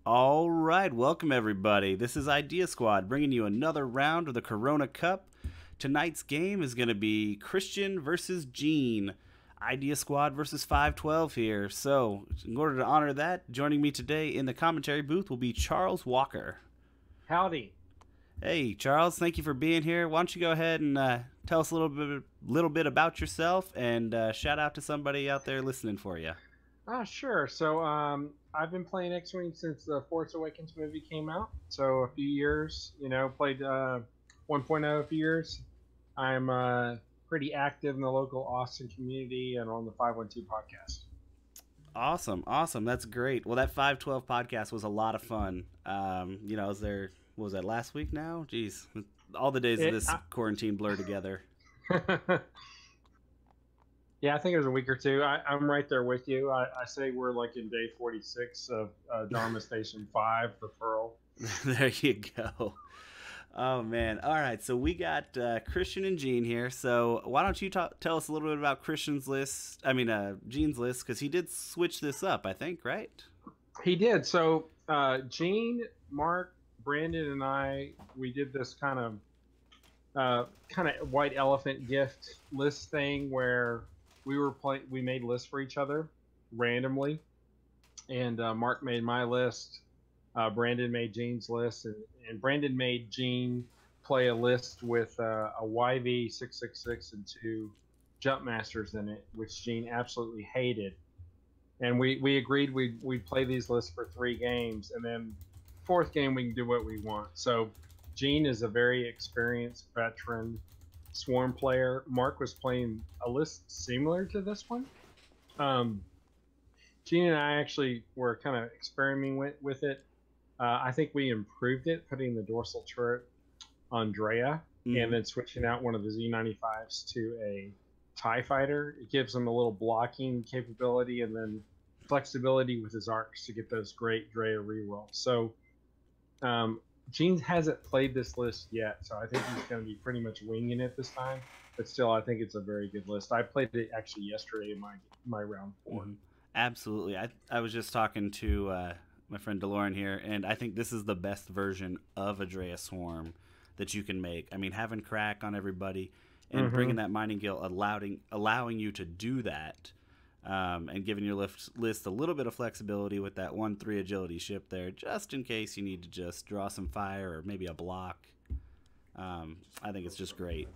All right, welcome everybody. This is Idea Squad bringing you another round of the Corona Cup. Tonight's game is going to be Christian versus Gene. Idea Squad versus 512 here. So, in order to honor that, joining me today in the commentary booth will be Charles Walker. Howdy. Hey, Charles, thank you for being here. Why don't you go ahead and tell us a little bit about yourself and shout out to somebody out there listening for you. Sure. I've been playing X-Wing since the Force Awakens movie came out. So a few years, played 1.0 a few years. I'm pretty active in the local Austin community and on the 512 podcast. Awesome, awesome. That's great. Well, that 512 podcast was a lot of fun. Is there, what was that, last week now? Jeez, all the days of this quarantine blur together. Yeah, I think it was a week or two. I'm right there with you. I say we're like in day 46 of Dharma Station 5 for Pearl. There you go. Oh, man. All right, so we got Christian and Gene here. So why don't you tell us a little bit about Gene's list, because he did switch this up, I think, right? He did. So Gene, Mark, Brandon, and we did this kind of white elephant gift list thing where we made lists for each other randomly, and Mark made my list, Brandon made Gene's list, and Brandon made Gene play a list with a YV666 and two jump masters in it, which Gene absolutely hated. And we agreed we'd play these lists for 3 games, and then fourth game we can do what we want. So Gene is a very experienced veteran Swarm player. Mark was playing a list similar to this one. Gene and I actually were kind of experimenting with it. I think we improved it, putting the dorsal turret on Drea, and then switching out one of the Z95s to a TIE fighter. It gives him a little blocking capability and then flexibility with his arcs to get those great Drea rerolls. So Gene hasn't played this list yet, so I think he's going to be pretty much winging it this time. But still, I think it's a very good list. I played it actually yesterday in my round 4. Mm-hmm. Absolutely. I was just talking to my friend DeLorean here, and I think this is the best version of a Drea Swarm that you can make. I mean, having crack on everybody and bringing that mining guild, allowing you to do that, and giving your list a little bit of flexibility with that 1-3 agility ship there, just in case you need to just draw some fire or maybe a block. I think it's just great.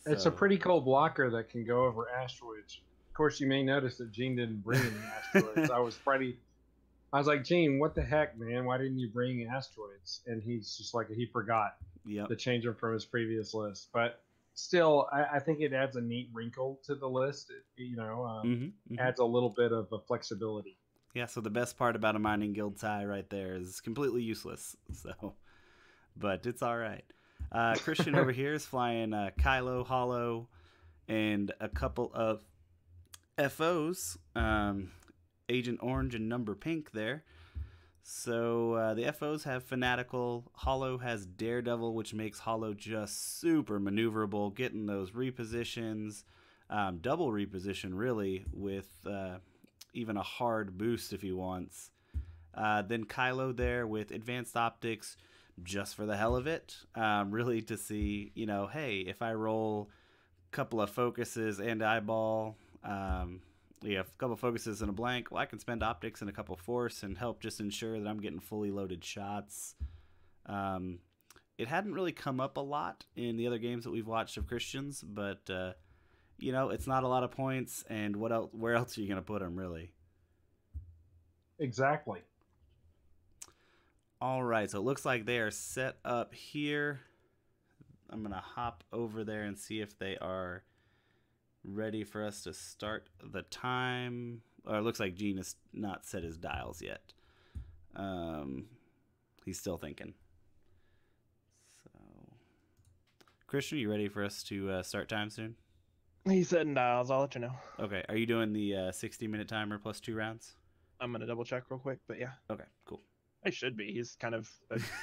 It's a pretty cool blocker that can go over asteroids. Of course, you may notice that Gene didn't bring any asteroids. I was like, Gene, what the heck, man? Why didn't you bring asteroids? And he's just like, he forgot to change them from his previous list. But still, I think it adds a neat wrinkle to the list. It, adds a little bit of a flexibility. Yeah, so the best part about a mining guild tie right there is completely useless. So, but it's all right. Christian over here is flying Kylo, Hollow, and a couple of FOs, Agent Orange and Number Pink there. So the FOs have Fanatical. Hollow has Daredevil, which makes Hollow just super maneuverable, getting those repositions, double reposition really, with even a hard boost if he wants. Then Kylo there with Advanced Optics, just for the hell of it, really to see, hey, if I roll a couple of focuses and eyeball, we have a couple of focuses and a blank, well, I can spend optics and a couple of force and help just ensure that I'm getting fully loaded shots. It hadn't really come up a lot in the other games that we've watched of Christians, but it's not a lot of points, and where else are you going to put them, really? Exactly. All right, so it looks like they are set up here. I'm going to hop over there and see if they are ready for us to start the time. Or it looks like Gene has not set his dials yet. He's still thinking. So, Christian, you ready for us to start time soon? He's setting dials. I'll let you know. Okay. Are you doing the 60-minute timer plus 2 rounds? I'm going to double check real quick, but yeah. Okay, cool. I should be. He's kind of...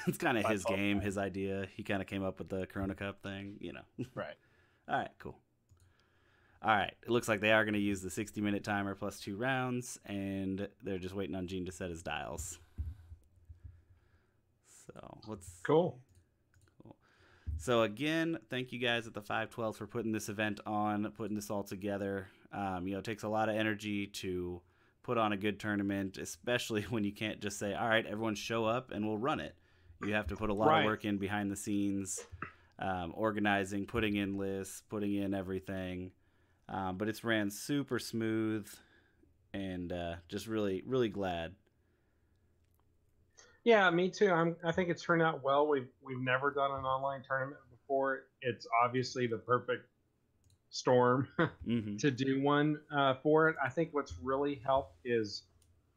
it's kind of his game, his idea. He kind of came up with the Corona Cup thing, Right. All right, cool. All right, it looks like they are going to use the 60-minute timer plus 2 rounds, and they're just waiting on Gene to set his dials. So let's Cool. Cool. So again, thank you guys at the 512 for putting this event on, putting this all together. It takes a lot of energy to put on a good tournament, especially when you can't just say, all right, everyone show up and we'll run it. You have to put a lot of work in behind the scenes, organizing, putting in lists, putting in everything. But it's ran super smooth, and just really, really glad. Yeah, me too. I think it's turned out well. We've never done an online tournament before. It's obviously the perfect storm to do one for it. I think what's really helped is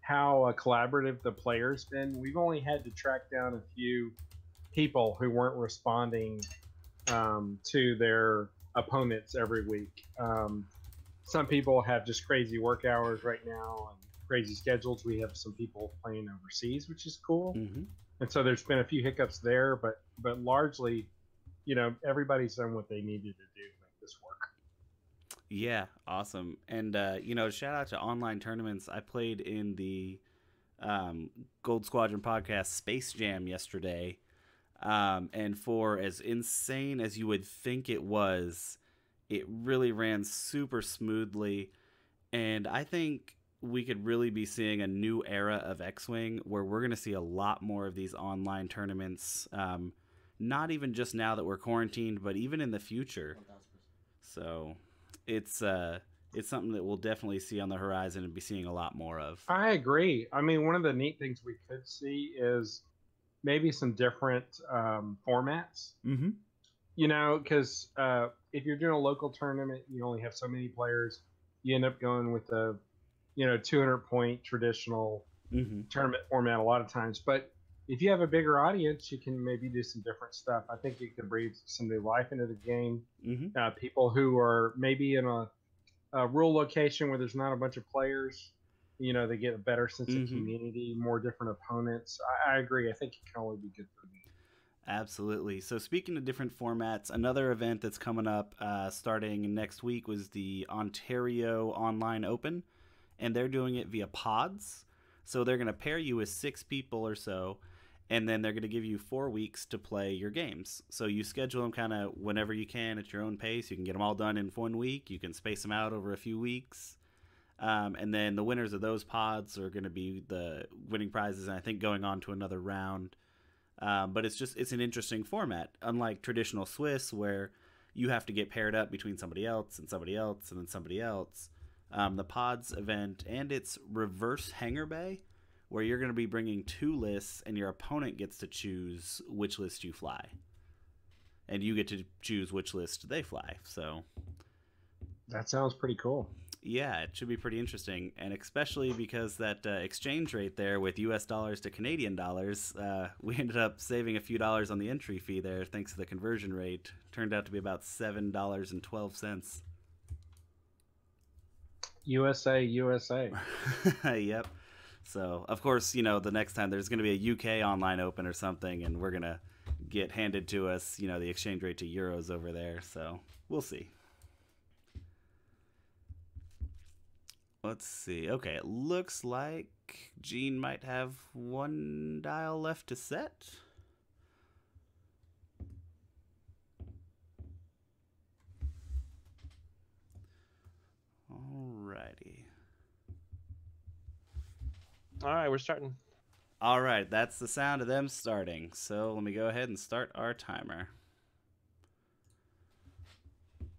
how collaborative the players been. We've only had to track down a few people who weren't responding to their opponents every week. Some people have just crazy work hours right now and crazy schedules. We have some people playing overseas, which is cool. And so there's been a few hiccups there, but largely, everybody's done what they needed to do to make this work. Yeah, awesome. And shout out to online tournaments. I played in the Gold Squadron podcast Space Jam yesterday, and for as insane as you would think it was, it really ran super smoothly. And I think we could really be seeing a new era of X-Wing where we're going to see a lot more of these online tournaments, not even just now that we're quarantined, but even in the future. So it's something that we'll definitely see on the horizon and be seeing a lot more of. I agree. I mean, one of the neat things we could see is maybe some different formats. Because if you're doing a local tournament, you only have so many players. You end up going with the 200-point traditional tournament format a lot of times. But if you have a bigger audience, you can maybe do some different stuff. I think you can breathe some new life into the game. People who are maybe in a rural location where there's not a bunch of players, they get a better sense of community, more different opponents. I agree. I think it can only be good for me. Absolutely. So speaking of different formats, another event that's coming up starting next week was the Ontario Online Open, and they're doing it via pods. So they're going to pair you with 6 people or so, and then they're going to give you 4 weeks to play your games. So you schedule them kind of whenever you can at your own pace. You can get them all done in 1 week. You can space them out over a few weeks. And then the winners of those pods are going to be the winning prizes, and I think going on to another round. But it's an interesting format, unlike traditional Swiss where you have to get paired up between somebody else and somebody else and then somebody else. The pods event, and it's reverse hangar bay, where you're going to be bringing 2 lists and your opponent gets to choose which list you fly, and you get to choose which list they fly. So that sounds pretty cool. Yeah, it should be pretty interesting, and especially because that exchange rate there with US dollars to Canadian dollars, we ended up saving a few dollars on the entry fee there thanks to the conversion rate. Turned out to be about $7.12. USA. Yep. So, of course, the next time there's going to be a UK online open or something, and we're going to get handed to us, the exchange rate to euros over there. So, we'll see. Let's see. Okay, it looks like Gene might have 1 dial left to set. Alrighty. Alright, we're starting. Alright, that's the sound of them starting. So let me go ahead and start our timer.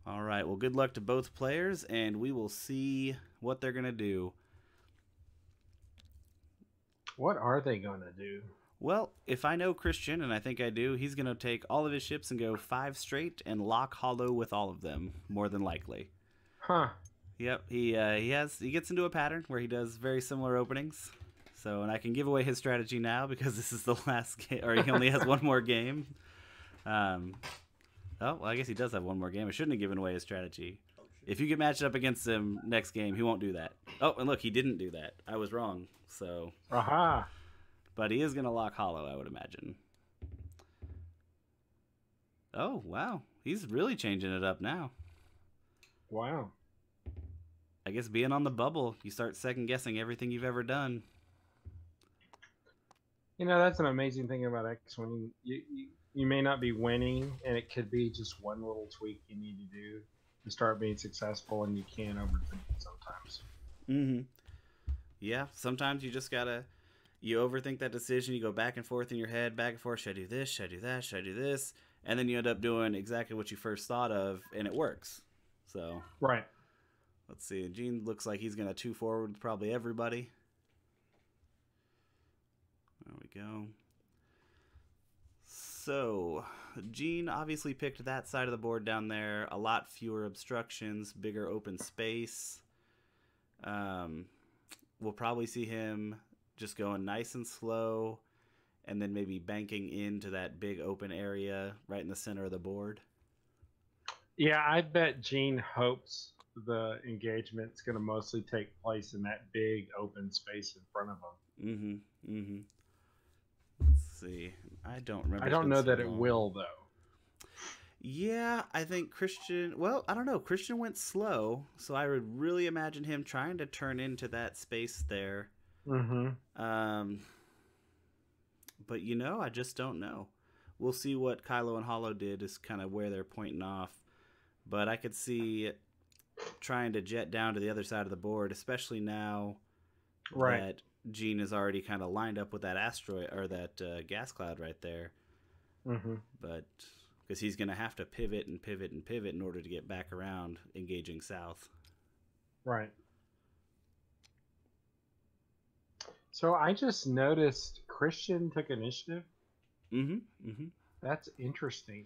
Alright, well, good luck to both players, and we will see what they're going to do. What are they going to do? Well, if I know Christian, and I think I do, he's going to take all of his ships and go 5 straight and lock hollow with all of them, more than likely. Huh. Yep, he gets into a pattern where he does very similar openings. So, and I can give away his strategy now because this is the last game, or he only has 1 more game. Oh, well, I guess he does have 1 more game. I shouldn't have given away his strategy. If you get matched up against him next game, he won't do that. Oh, and look, he didn't do that. I was wrong. So, aha. But he is going to lock hollow, I would imagine. Oh, wow. He's really changing it up now. Wow. I guess being on the bubble, you start second-guessing everything you've ever done. That's an amazing thing about X-Wing. You may not be winning, and it could be just one little tweak you need to do to start being successful, and you can overthink it sometimes. Mm-hmm. Yeah, sometimes you just gotta you overthink that decision. You go back and forth in your head, back and forth. Should I do this? Should I do that? Should I do this? And then you end up doing exactly what you first thought of, and it works. So Right. let's see. Gene looks like he's gonna two forward with probably everybody. There we go. So Gene obviously picked that side of the board down there. A lot fewer obstructions, bigger open space. Um, we'll probably see him just going nice and slow and then maybe banking into that big open area right in the center of the board. Yeah, I bet Gene hopes the engagement's going to mostly take place in that big open space in front of him. Mm-hmm. Mm-hmm. Let's see. I don't remember. I don't know that it will, though. Yeah, I think Christian. Well, I don't know. Christian went slow, so I would really imagine him trying to turn into that space there. Mm-hmm. But I just don't know. We'll see what Kylo and Hollow did, is kind of where they're pointing off. But I could see trying to jet down to the other side of the board, especially now that Gene is already kind of lined up with that asteroid or that gas cloud right there. Mm-hmm. But because he's going to have to pivot and pivot and pivot in order to get back around, engaging south. Right. So I just noticed Christian took initiative. Mm-hmm. Mm-hmm. That's interesting.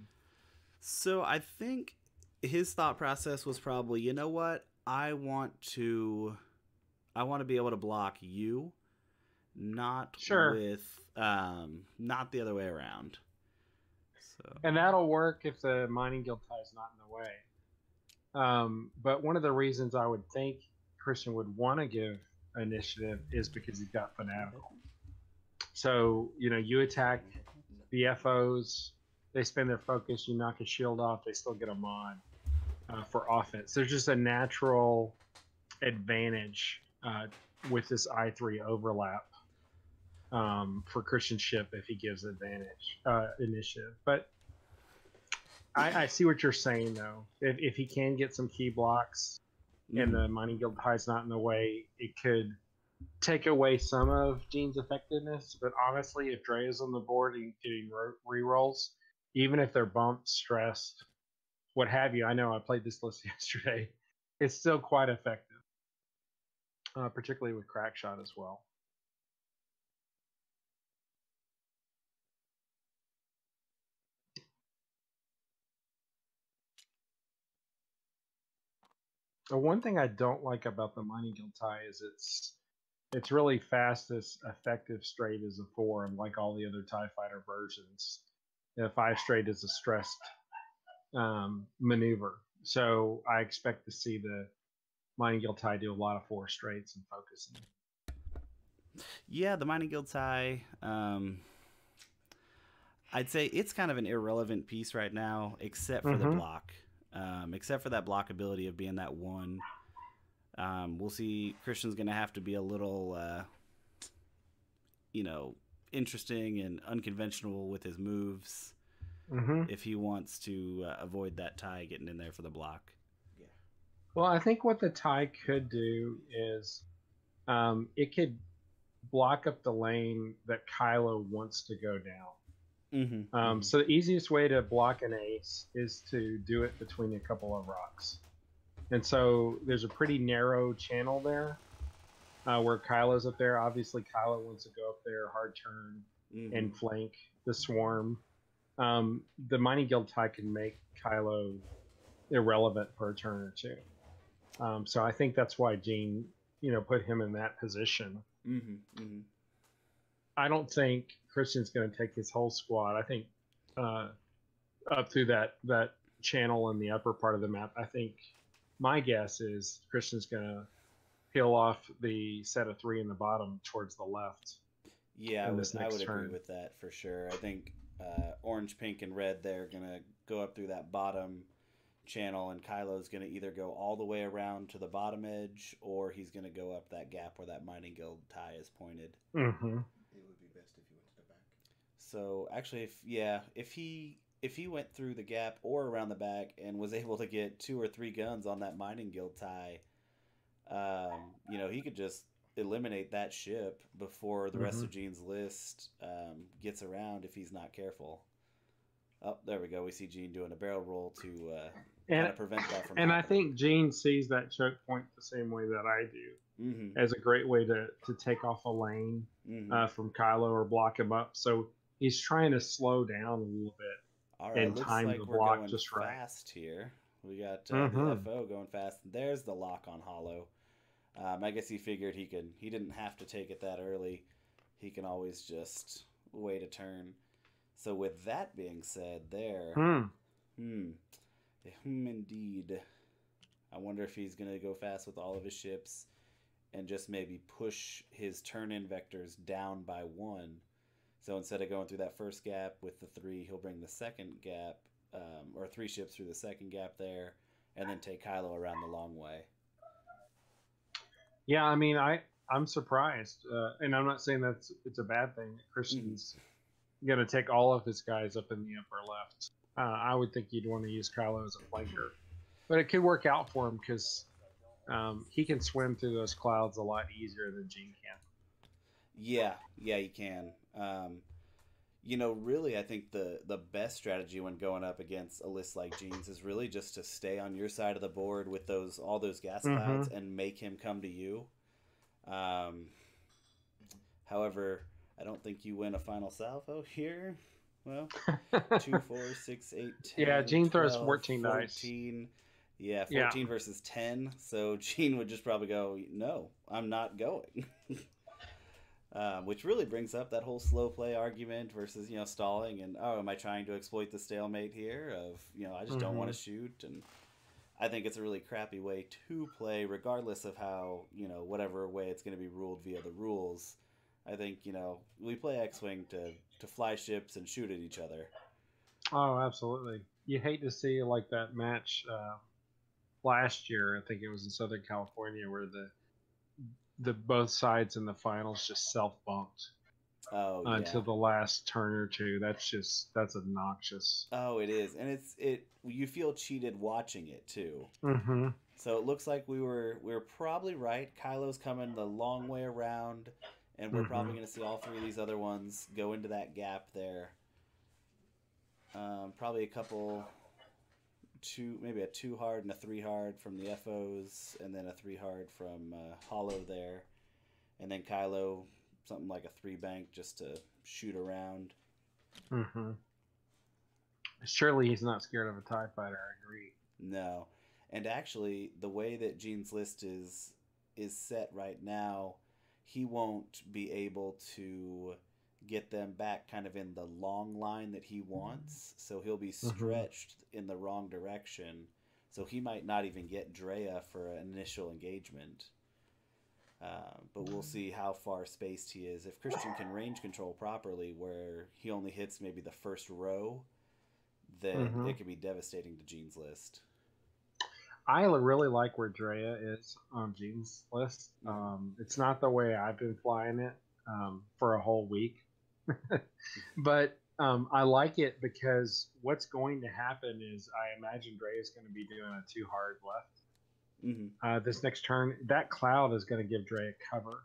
So I think his thought process was probably, you know what? I want to be able to block you, not not the other way around. So. And that'll work if the mining guild tie is not in the way. But one of the reasons I would think Christian would want to give initiative is because he's got fanatical. So you attack the FOs, they spend their focus, you knock a shield off, they still get a mod for offense. There's just a natural advantage with this I3 overlap for Christian Ship if he gives initiative. But I see what you're saying, though. If he can get some key blocks and the mining guild tie's not in the way, it could take away some of Gene's effectiveness. But honestly, if Dre is on the board and getting rerolls, even if they're bumped, stressed, what have you, I know I played this list yesterday, it's still quite effective, particularly with Crackshot as well. The one thing I don't like about the mining guild tie is it's really fast, as effective straight as a 4, and like all the other TIE fighter versions, the 5 straight is a stressed maneuver. So I expect to see the mining guild tie do a lot of 4 straights and focusing. Yeah, the mining guild tie. I'd say it's kind of an irrelevant piece right now, except for the block. Except for that block ability of being that 1. We'll see Christian's going to have to be a little, interesting and unconventional with his moves if he wants to avoid that tie getting in there for the block. Yeah. Well, I think what the tie could do is it could block up the lane that Kylo wants to go down. So the easiest way to block an ace is to do it between a couple of rocks. And so there's a pretty narrow channel there where Kylo's up there. Obviously, Kylo wants to go up there, hard turn, and flank the swarm. The mining guild tie can make Kylo irrelevant for a turn or two. So I think that's why Gene, put him in that position. I don't think Christian's going to take his whole squad. I think up through that channel in the upper part of the map, I think my guess is Christian's going to peel off the set of 3 in the bottom towards the left. Yeah, I would agree with that for sure. I think orange, pink, and red, they're going to go up through that bottom channel, and Kylo's going to either go all the way around to the bottom edge, or he's going to go up that gap where that mining guild tie is pointed. It would be best if you went to the So actually, if he went through the gap or around the back and was able to get 2 or 3 guns on that mining guild tie, he could just eliminate that ship before the rest of Gene's list gets around if he's not careful. Oh, there we go. We see Gene doing a barrel roll to kind of prevent that from happening. I think Gene sees that choke point the same way that I do, as a great way to take off a lane from Kylo or block him up. So he's trying to slow down a little bit. All right, and looks time like the we're block going just fast here. We got the FO going fast. There's the lock on Hollow. I guess he figured he didn't have to take it that early. He can always just wait a turn. So with that being said, indeed. I wonder if he's going to go fast with all of his ships and just maybe push his turn-in vectors down by 1. So instead of going through that first gap with the 3, he'll bring the second gap, or 3 ships through the second gap there, and then take Kylo around the long way. Yeah, I mean, I'm surprised, and I'm not saying it's a bad thing. Christian's going to take all of his guys up in the upper left. I would think you'd want to use Kylo as a flanker, but it could work out for him because he can swim through those clouds a lot easier than Gene can. Yeah, he can. Really, I think the best strategy when going up against a list like Gene's is really just to stay on your side of the board with all those gas clouds and make him come to you. However, I don't think you win a final salvo here. Well, 2, 4, 6, 8, 10. Yeah, Gene 12, throws 14 dice. Yeah, 14 versus 10. So Gene would just probably go, no, I'm not going. Which really brings up that whole slow play argument versus, stalling and, am I trying to exploit the stalemate here of, I just don't want to shoot. And I think it's a really crappy way to play regardless of how, whatever way it's going to be ruled via the rules. I think, we play X-Wing to fly ships and shoot at each other. Oh, absolutely. You hate to see like that match last year. I think it was in Southern California where the both sides in the finals just self-bumped until the last turn or two. That's obnoxious. Oh, it is. And you feel cheated watching it too. So it looks like we were probably right. Kylo's coming the long way around, and we're probably going to see all 3 of these other ones go into that gap there. Probably a couple, maybe a 2 hard and a 3 hard from the FOs, and then a 3 hard from Hollow there. And then Kylo, something like a 3 bank just to shoot around. Surely he's not scared of a TIE fighter, I agree. No. And actually, the way that Gene's list is set right now, he won't be able to get them back kind of in the long line that he wants. So he'll be stretched in the wrong direction. So he might not even get Drea for an initial engagement. But we'll see how far spaced he is. If Christian can range control properly, where he only hits maybe the first row, then it could be devastating to Gene's list. I really like where Drea is on Gene's list. It's not the way I've been flying it for a whole week. But I like it because what's going to happen is I imagine Drea is going to be doing a 2 hard left. This next turn. That cloud is going to give Drea cover.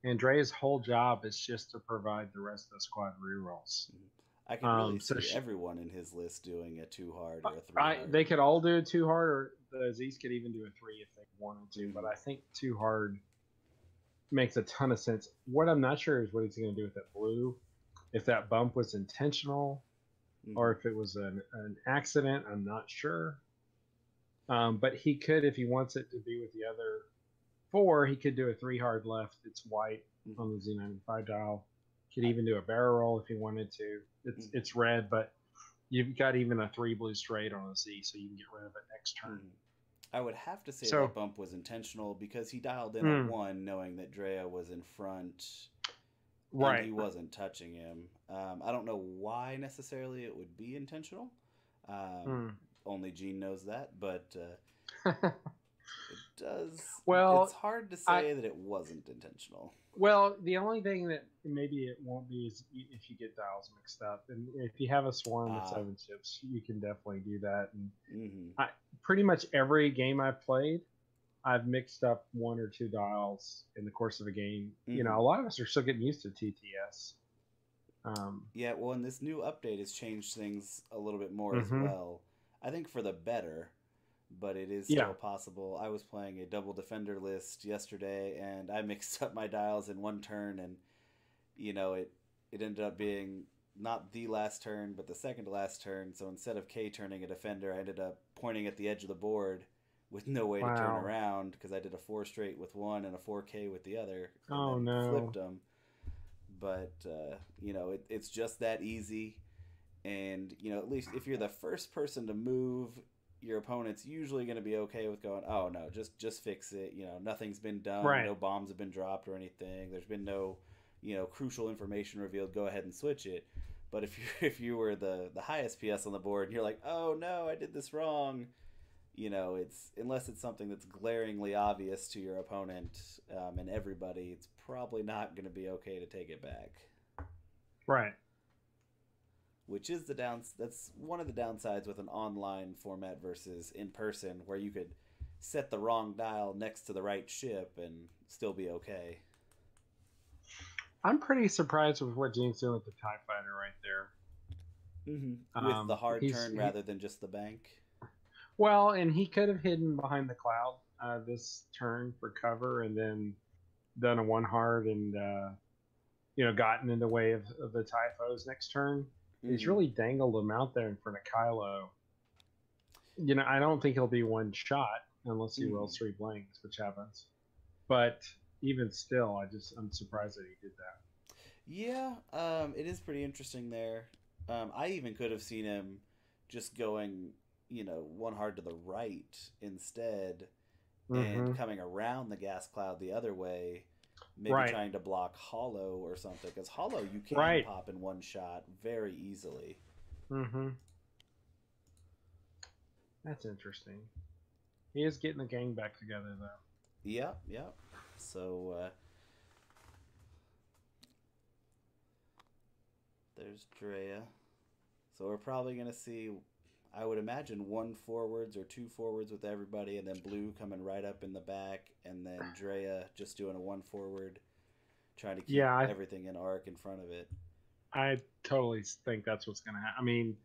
And Drea's whole job is just to provide the rest of the squad rerolls. I can really see everyone in his list doing a 2 hard or a 3 hard. They could all do a 2 hard, or the Aziz could even do a 3 if they wanted to. But I think 2 hard makes a ton of sense. What I'm not sure is what he's going to do with that blue. If that bump was intentional or if it was an accident, I'm not sure. But he could, if he wants it to be with the other 4, he could do a 3 hard left. It's white on the Z95 dial. Could even do a barrel roll if he wanted to. It's red, but you've got even a 3 blue straight on a Z, so you can get rid of it next turn. I would have to say that bump was intentional because he dialed in a 1 knowing that Drea was in front. Right. And he wasn't touching him. I don't know why necessarily it would be intentional. Only Gene knows that, but does. Well, It's hard to say that it wasn't intentional. Well, the only thing that maybe it won't be is if you get dials mixed up, and if you have a swarm with 7 ships, you can definitely do that. And pretty much every game I've played, I've mixed up 1 or 2 dials in the course of a game. You know, a lot of us are still getting used to TTS. Yeah, well, and this new update has changed things a little bit more as well. I think for the better, but it is still possible. I was playing a double defender list yesterday, and I mixed up my dials in one turn, and you know it ended up being not the last turn, but the second to last turn. So instead of K turning a defender, I ended up pointing at the edge of the board with no way to turn around because I did a 4 straight with one and a 4K with the other. And flipped them. But you know it's just that easy, and you know at least if you're the first person to move, your opponent's usually going to be okay with going, oh no, just fix it. You know, nothing's been done. Right. No bombs have been dropped or anything. There's been no, you know, crucial information revealed. Go ahead and switch it. But if you were the highest PS on the board and you're like, oh no, I did this wrong, you know, unless it's something that's glaringly obvious to your opponent and everybody, it's probably not going to be okay to take it back. Right. Which is that's one of the downsides with an online format versus in person, where you could set the wrong dial next to the right ship and still be okay. I'm pretty surprised with what Gene's doing with the TIE Fighter right there. With the hard turn rather than just the bank. Well, and he could have hidden behind the cloud this turn for cover, and then done a 1 hard and you know, gotten in the way of the Typhos next turn. He's really dangled him out there in front of Kylo. You know, I don't think he'll be one shot unless he rolls 3 blanks, which happens. But even still, I'm surprised that he did that. Yeah, it is pretty interesting there. I even could have seen him just going, you know, 1 hard to the right instead, and coming around the gas cloud the other way. Maybe trying to block Hollow or something, because Hollow you can pop in 1 shot very easily. That's interesting. He is getting the gang back together, though. Yep. So there's Drea. So we're probably going to see, I would imagine, 1 forwards or 2 forwards with everybody, and then Blue coming right up in the back, and then Drea just doing a 1 forward, trying to keep everything in arc in front of it. I totally think that's what's going to happen. I mean,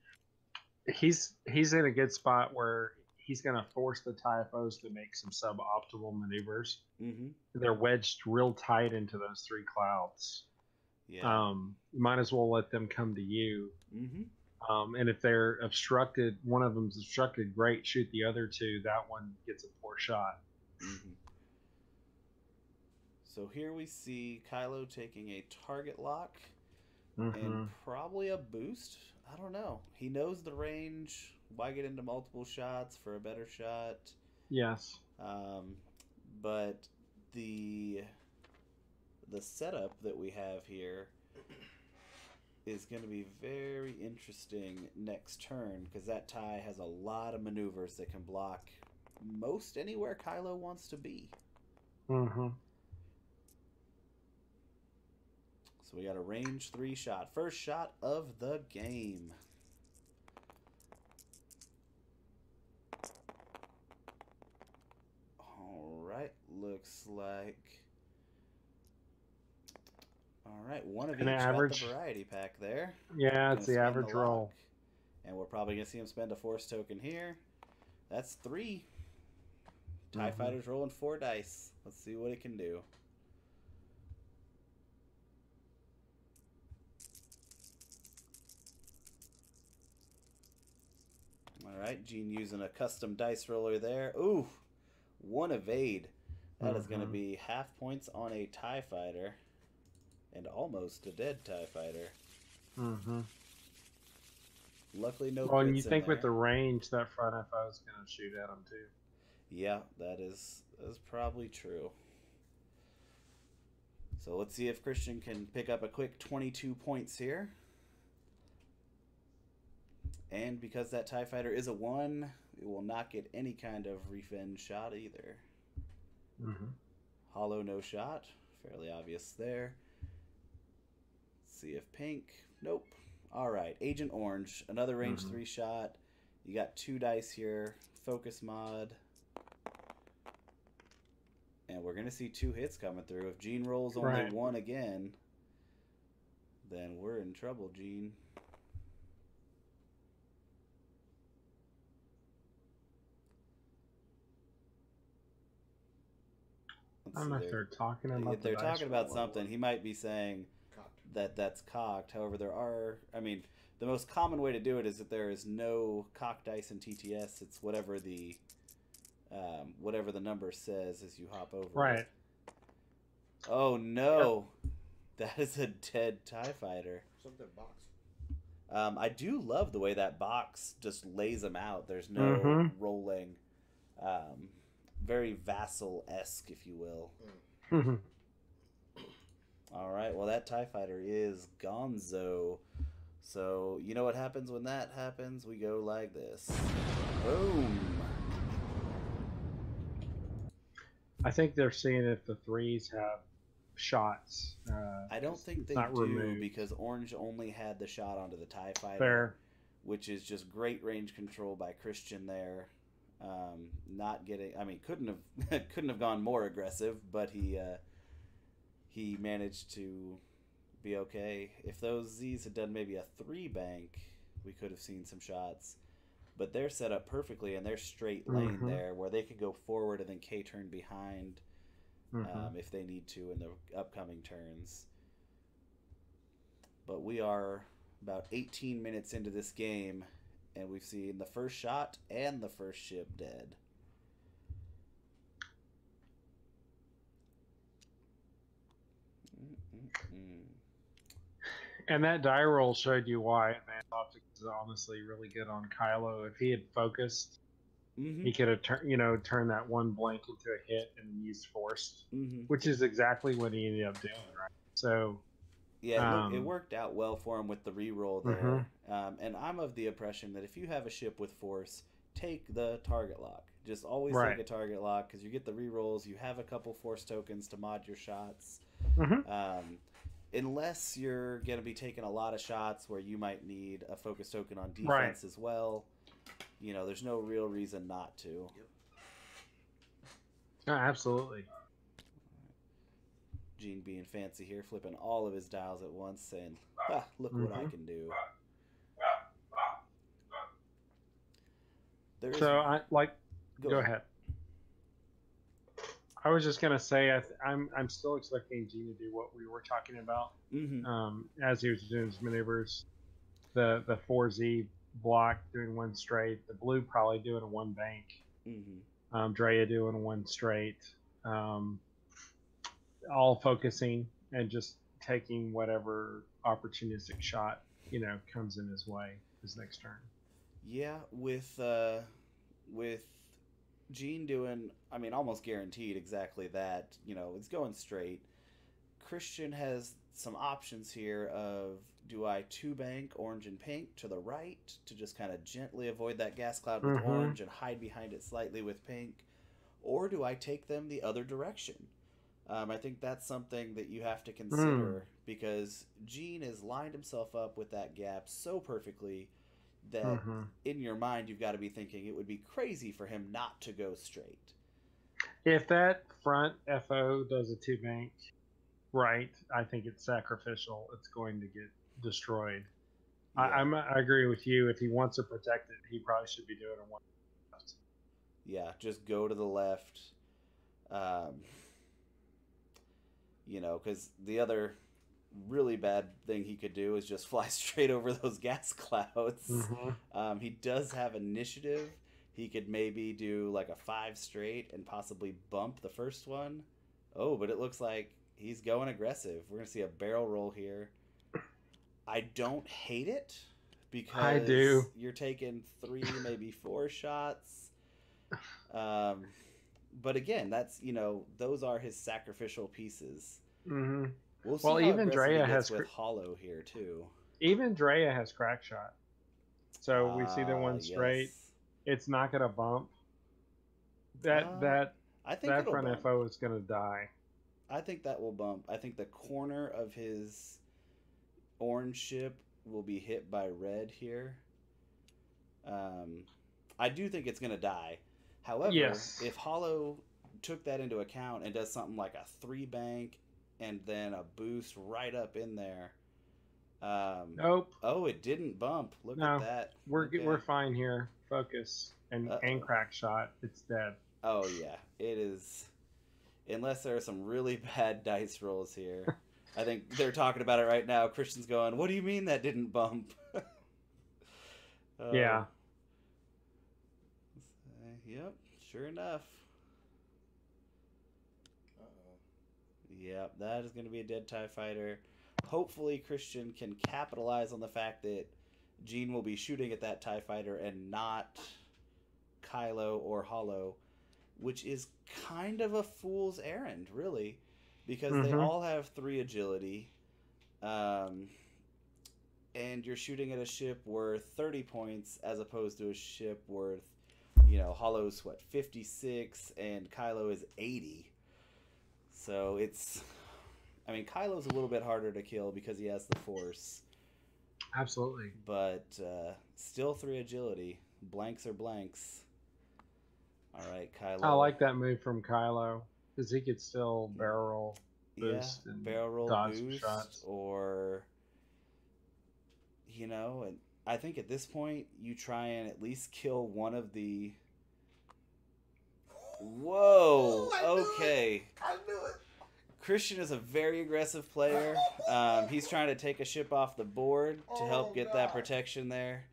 he's in a good spot where he's going to force the Typhos to make some suboptimal maneuvers. They're wedged real tight into those 3 clouds. Yeah. You might as well let them come to you. And if they're obstructed, one of them's obstructed, great, shoot the other 2. That one gets a poor shot. So here we see Kylo taking a target lock and probably a boost. I don't know. He knows the range. Why get into multiple shots for a better shot? Yes. But the setup that we have here is going to be very interesting next turn, because that TIE has a lot of maneuvers that can block most anywhere Kylo wants to be. So we got a range 3 shot. First shot of the game. Alright, looks like... Alright, one of each got the variety pack there. Yeah, it's the average roll. And we're probably going to see him spend a force token here. That's 3. TIE Fighter's rolling 4 dice. Let's see what it can do. Alright, Gene using a custom dice roller there. Ooh, 1 evade. That is going to be half points on a TIE Fighter. And almost a dead TIE Fighter. Luckily, no. Well, and you think with the range, that front FO is going to shoot at him too. Yeah, that is probably true. So let's see if Christian can pick up a quick 22 points here. And because that TIE Fighter is a 1, it will not get any kind of revenge shot either. Mm-hmm. Hollow, no shot. Fairly obvious there. See if pink. Nope. All right. Agent Orange. Another range 3 shot. You got 2 dice here. Focus mod. And we're going to see 2 hits coming through. If Gene rolls only Right. 1 again, then we're in trouble, Gene. I don't know if they're talking about They're the dice talking about roll. something. He might be saying Cocked. that's cocked. However, there are. I mean, the most common way to do it is that there is no cocked dice in TTS. It's whatever the number says as you hop over. Right. It. Oh no, that is a dead TIE fighter. Something box. I do love the way that box just lays them out. There's no rolling. Very vassal-esque, if you will. Mhm. All right, well, that TIE fighter is gonzo. So, you know what happens when that happens? We go like this. Boom. I think they're seeing if the 3s have shots. I don't think they not do removed. because Orange only had the shot onto the TIE fighter. Fair. Which is just great range control by Christian there. Not getting, I mean, couldn't have gone more aggressive, but he managed to be okay. If those Z's had done maybe a 3 bank, we could have seen some shots. But they're set up perfectly in their straight lane there, where they could go forward and then K turn behind if they need to in the upcoming turns. But we are about 18 minutes into this game, and we've seen the first shot and the first ship dead. And that die roll showed you why Advanced Optics is honestly really good on Kylo. If he had focused, he could have turned that one blank into a hit and used forced, which is exactly what he ended up doing, right? So yeah, it worked out well for him with the reroll there. And I'm of the impression that if you have a ship with force, take the target lock. Just always take a target lock because you get the rerolls. You have a couple force tokens to mod your shots. Unless you're going to be taking a lot of shots where you might need a focus token on defense as well. You know, there's no real reason not to. Yep. Oh, absolutely. Gene being fancy here, flipping all of his dials at once, saying, ah, look what I can do. So, go ahead. I was just gonna say I'm still expecting Gene to do what we were talking about as he was doing his maneuvers. The 4Z block doing one straight, the blue probably doing a 1 bank, Drea doing 1 straight, all focusing and just taking whatever opportunistic shot comes in his way his next turn. Yeah, with Gene doing, I mean, almost guaranteed exactly that. It's going straight. Christian has some options here of, do I 2 bank orange and pink to the right to just kind of gently avoid that gas cloud with orange and hide behind it slightly with pink? Or do I take them the other direction? I think that's something that you have to consider because Gene has lined himself up with that gap so perfectly that in your mind you've got to be thinking it would be crazy for him not to go straight. If that front FO does a 2 bank right, I think it's sacrificial. It's going to get destroyed. Yeah. I agree with you. If he wants to protect it, he probably should be doing a 1 left. Yeah, just go to the left. Because the other really bad thing he could do is just fly straight over those gas clouds. He does have initiative. He could maybe do like a 5 straight and possibly bump the first one. Oh, but it looks like he's going aggressive. We're going to see a barrel roll here. I don't hate it because I do. You're taking 3, maybe 4 shots. But again, that's, those are his sacrificial pieces. We'll see how even aggressive Drea he gets has with Hollow here too. Even Drea has crack shot. So we see the 1 straight. Yes. It's not going to bump. That I think That it'll front bump. FO is gonna die. I think that will bump. I think the corner of his orange ship will be hit by red here. Um, I do think it's gonna die. However, Yes. if Hollow took that into account and does something like a 3 bank and then a boost right up in there. Nope. Oh, it didn't bump. Look No. at that. We're fine here. Focus and crack shot. It's dead. Oh yeah, it is. Unless there are some really bad dice rolls here. I think they're talking about it right now. Christian's going, "What do you mean that didn't bump?" Yeah. Yep, sure enough. Yep, that is going to be a dead TIE fighter. Hopefully Christian can capitalize on the fact that Gene will be shooting at that TIE fighter and not Kylo or Hollow, which is kind of a fool's errand, really, because they all have 3 agility, and you're shooting at a ship worth 30 points as opposed to a ship worth, Hollow's 56 and Kylo is 80. So Kylo's a little bit harder to kill because he has the Force. Absolutely. But still 3 agility. Blanks are blanks. All right, Kylo. I like that move from Kylo because he could still barrel roll, boost, and barrel roll, dodge boost, shots. Or and I think at this point you try and at least kill one of the. Whoa! Okay. I knew it. Christian is a very aggressive player. He's trying to take a ship off the board to help get that protection there.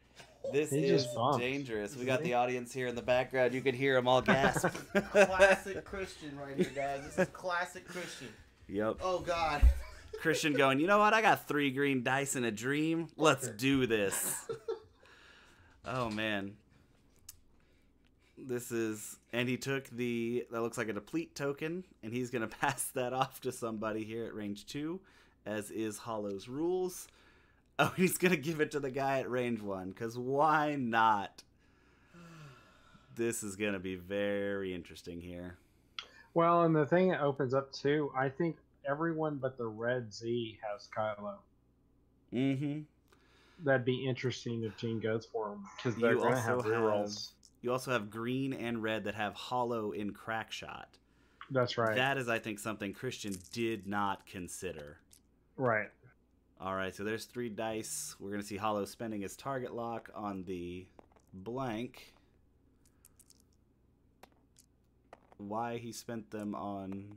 This He is just bumped. dangerous. We got the audience here in the background. You can hear them all gasp. Classic Christian right here, guys. This is classic Christian. Yep. Oh, God. Christian going, you know what? I got 3 green dice and a dream. Let's do this. Oh, man. And he took that looks like a deplete token, and he's going to pass that off to somebody here at range 2, as is Hollow's rules. Oh, he's going to give it to the guy at range 1, because why not? This is going to be very interesting here. Well, and the thing that opens up too, I think everyone but the Red Z has Kylo. Mm-hmm. That'd be interesting if Gene goes for him because they're going to have rerolls. You also have green and red that have Hollow in crack shot. That's right. That is, I think, something Christian did not consider. Right. All right, so there's 3 dice. We're going to see Hollow spending his target lock on the blank. Why he spent them on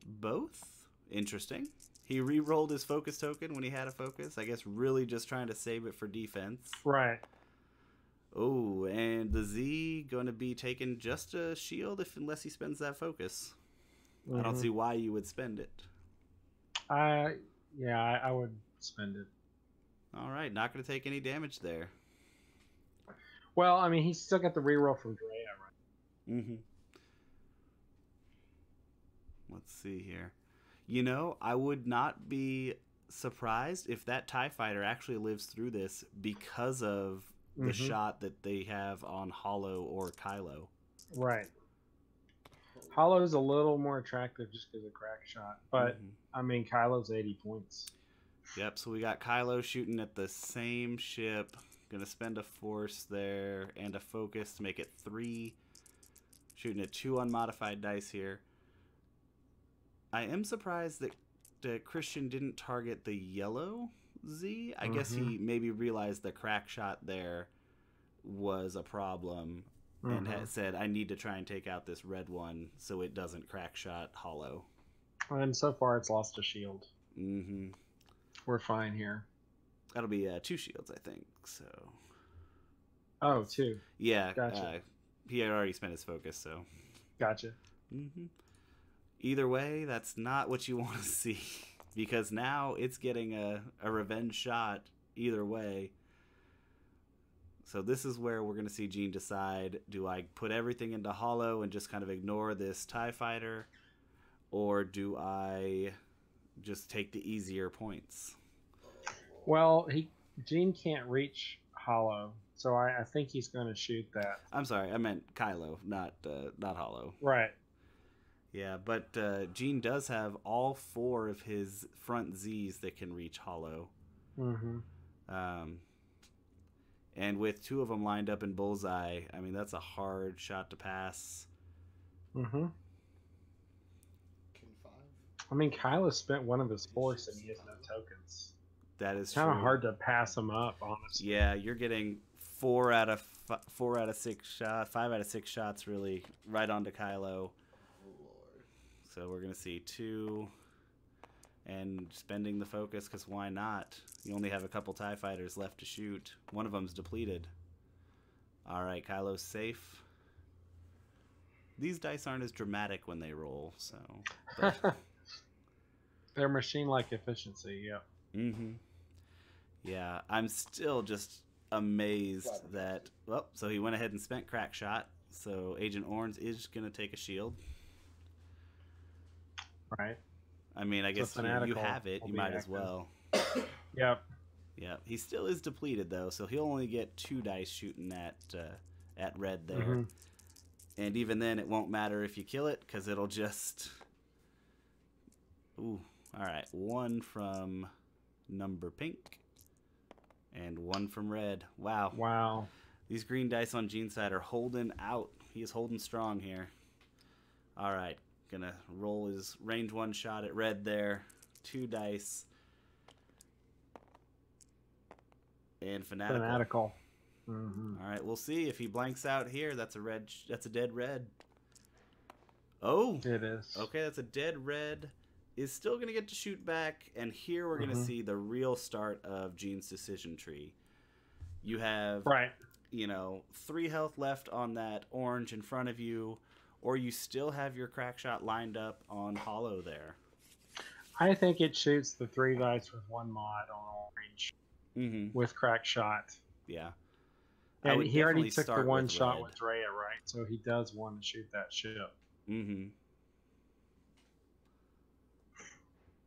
both? Interesting. He re-rolled his focus token when he had a focus. I guess really just trying to save it for defense. Right. Oh, and the Z going to be taking just a shield unless he spends that focus. Mm-hmm. I don't see why you would spend it. I would spend it. All right, not going to take any damage there. Well, I mean, he's still got the reroll from Drea, right? Mm-hmm. Let's see here. I would not be surprised if that TIE fighter actually lives through this because of the shot that they have on Hollow or Kylo. Right. Hollow's a little more attractive just because of crack shot, but I mean, Kylo's 80 points. Yep, so we got Kylo shooting at the same ship. Gonna spend a force there and a focus to make it 3. Shooting at 2 unmodified dice here. I am surprised that Christian didn't target the yellow Z. I guess he maybe realized the crack shot there was a problem and had said, I need to try and take out this red one so it doesn't crack shot Hollow. And so far it's lost a shield. Mm-hmm. We're fine here. That'll be 2 shields, I think. So. Oh, 2. Yeah. Gotcha. He had already spent his focus, so. Gotcha. Mm-hmm. Either way, that's not what you want to see. Because now it's getting a revenge shot either way. So this is where we're going to see Gene decide, do I put everything into Hollow and just kind of ignore this TIE fighter? Or do I just take the easier points? Well, Gene can't reach Hollow, so I think he's going to shoot that. I'm sorry, I meant Kylo, not Hollow. Right. Yeah, but Gene does have all 4 of his front Z's that can reach hollow. Mm-hmm. And with 2 of them lined up in bullseye, I mean, that's a hard shot to pass. Mm-hmm. King 5. I mean, Kyla spent one of his force and he has no tokens. That is It's kind of true. hard to pass him up, honestly. Yeah, you're getting 4 out of 6 shots, 5 out of 6 shots, really, right onto Kylo. Oh, Lord. So we're gonna see 2, and spending the focus because why not? You only have a couple TIE fighters left to shoot. One of them's depleted. All right, Kylo's safe. These dice aren't as dramatic when they roll, so. But, They're machine-like efficiency, yeah. mm-hmm. Yeah, I'm still just amazed that. Well, so he went ahead and spent crack shot. So Agent Orange is gonna take a shield. Right. I mean, I guess you Fanatical have it. will You be might as active. well. Yep. Yeah, he still is depleted though, so he'll only get 2 dice shooting at red there. Mhm. And even then, it won't matter if you kill it because it'll just. Ooh, all right. 1 from number pink, and 1 from red. Wow. Wow. These green dice on Gene's side are holding out. He is holding strong here. All right, gonna roll his range 1 shot at red there. 2 dice. And fanatical. Mm-hmm. All right, we'll see if he blanks out here. That's a red. That's a dead red. Oh, It is. okay. That's a dead red. Is still gonna get to shoot back, and here we're gonna Mhm. see the real start of Gene's decision tree. You have, Right. 3 health left on that orange in front of you, or you still have your crack shot lined up on hollow there. I think it shoots the 3 dice with 1 mod on orange Mm-hmm. with crack shot. Yeah. I And would he already definitely took the start 1 with shot red. with Drea, right? So he does want to shoot that ship. Mm-hmm.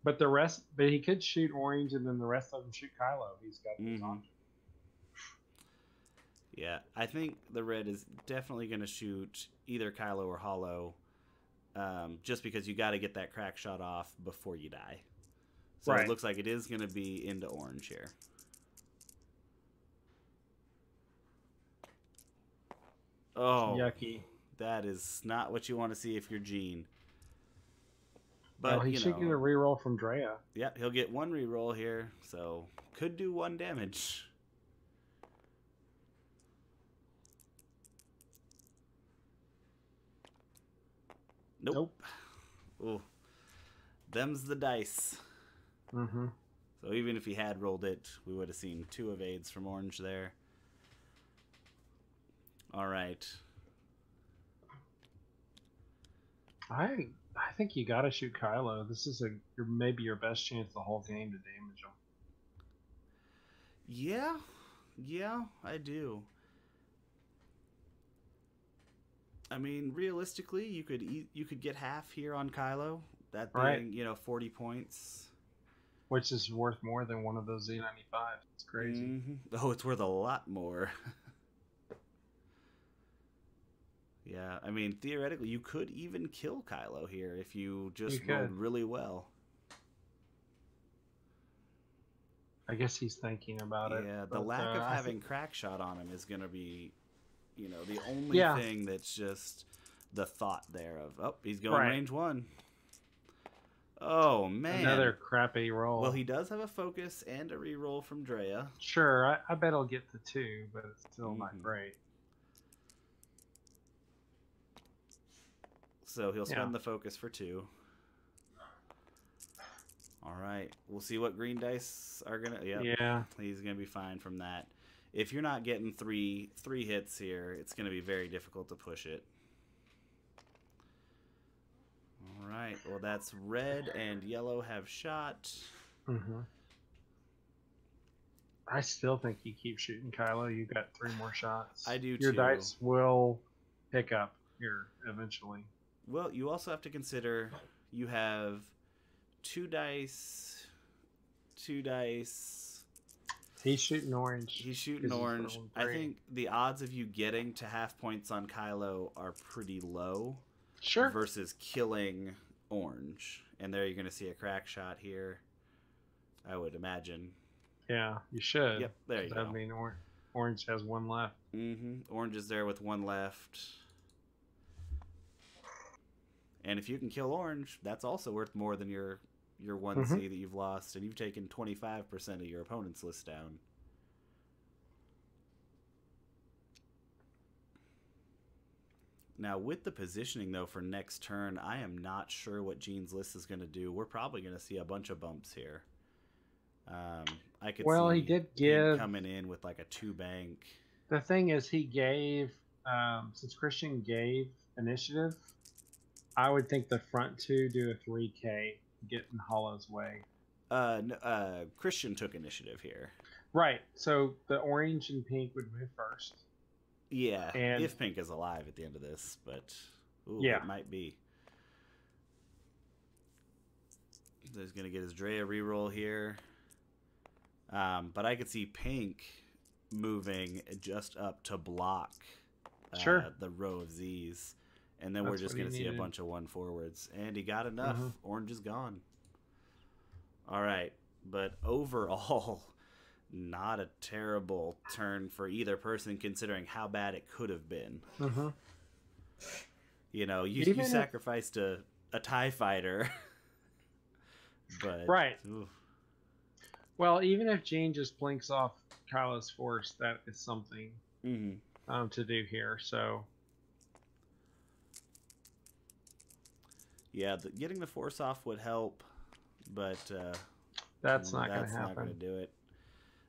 But he could shoot orange and then the rest of them shoot Kylo. He's got those Mhm. options. Yeah, I think the red is definitely going to shoot either Kylo or Hollow, just because you got to get that crack shot off before you die. So Right. it looks like it is going to be into orange here. Oh, Yucky. that is not what you want to see if you're Gene. But Well, he should get a reroll from Drea. yeah, he'll get 1 reroll here, so could do 1 damage. Nope. Ooh. Them's the dice. Mm-hmm. So even if he had rolled it, we would have seen 2 evades from orange there. All right. I think you got to shoot Kylo. This is maybe your best chance the whole game to damage him. Yeah, I do. I mean, realistically, you could get half here on Kylo. That being, Right. 40 points. Which is worth more than one of those Z95. It's crazy. Mhm. Oh, it's worth a lot more. Yeah, I mean, theoretically, you could even kill Kylo here if you just You rolled could. really well. I guess he's thinking about it. Yeah, the but, lack of I having think- crack shot on him is going to be, the only Yeah. thing that's just the thought there of, oh, he's going Right. range 1. Oh, man. Another crappy roll. Well, he does have a focus and a reroll from Drea. Sure, I bet he'll get the 2, but it's still not Mhm. great. So he'll spend Yeah. the focus for 2. All right. We'll see what green dice are going to... Yeah. He's going to be fine from that. If you're not getting three hits here, it's going to be very difficult to push it. All right. Well, that's red and yellow have shot. Mm-hmm. I still think you keep shooting Kylo. You got 3 more shots. I do Your too. dice will pick up here eventually. Well, you also have to consider you have 2 dice. He's shooting orange. He's shooting 'cause he's orange. rolling I green. think the odds of you getting to half points on Kylo are pretty low. Sure. versus killing orange. And there you're going to see a crack shot here, I would imagine. Yeah, you should. Yep, there you That go. mean orange has one left. Orange is there with one left. And if you can kill orange, that's also worth more than your 1C that you've lost, and you've taken 25% of your opponent's list down. Now, with the positioning, though, for next turn, I am not sure what Gene's list is going to do. We're probably going to see a bunch of bumps here. I could see He did Pink give coming in with like a 2-bank. The thing is, he gave since Christian gave initiative, I would think the front two do a 3K, get in Hollow's way. Christian took initiative here. Right. So the orange and pink would move first. Yeah, And if Pink is alive at the end of this, but Yeah. it might be. He's going to get his Drea reroll here. But I could see Pink moving just up to block Sure. the row of Zs. And then we're That's just what he going to see a needed. bunch of 1 forwards. And he got enough. Mhm. Orange is gone. All right. But overall, not a terrible turn for either person considering how bad it could have been. Mm-hmm. You know, you Even if- sacrificed a TIE fighter. But Right. oof. Well, even if Gene just blinks off Kylo's force, that is something Mhm. to do here. So Yeah, getting the force off would help, but that's not going to that's not going to happen. do it.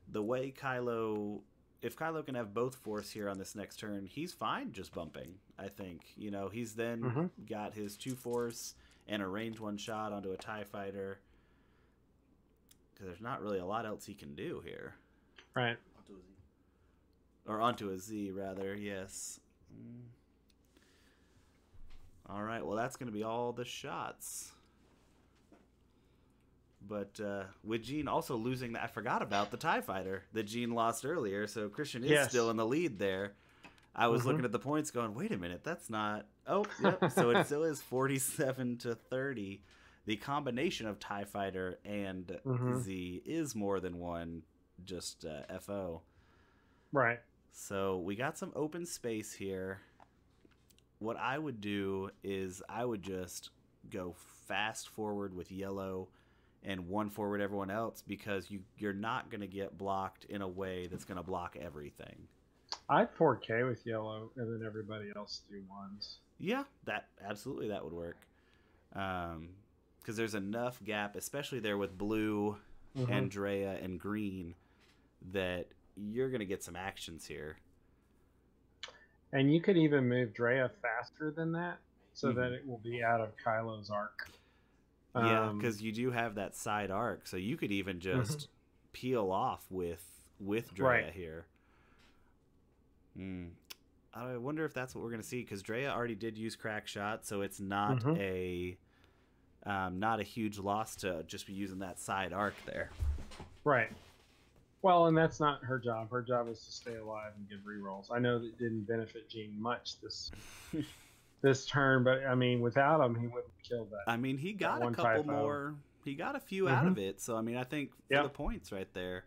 The way Kylo, if Kylo can have both force here on this next turn, he's fine just bumping. I think he's then Mhm. got his 2 force and a range 1 shot onto a TIE fighter. Because there's not really a lot else he can do here. Right. Or onto a Z, rather, yes. All right, well, that's going to be all the shots. But with Gene also losing that, I forgot about the TIE fighter that Gene lost earlier, so Christian is Yes. still in the lead there. I was looking at the points going, wait a minute, that's not... Oh, yep, so it still is 47-30. The combination of TIE fighter and Z is more than one, just FO. Right. So we got some open space here. What I would do is I would just go fast forward with yellow and 1 forward everyone else, because you're not going to get blocked in a way that's going to block everything. I'd 4K with yellow and then everybody else do ones. Yeah, that would work. Because there's enough gap, especially there with blue, Andrea, and green, that you're going to get some actions here. And you could even move Drea faster than that so that it will be out of Kylo's arc. Yeah, because you do have that side arc, so you could even just peel off with Drea here. I wonder if that's what we're going to see, because Drea already did use crack shot, so it's not not a huge loss to just be using that side arc there. Right. Well, and that's not her job. Her job is to stay alive and give rerolls. I know that didn't benefit Gene much this turn, but I mean, without him, he wouldn't have killed that. I mean, he got a one couple typo. more. He got a few out of it, so I mean, I think for Yep. the points right there.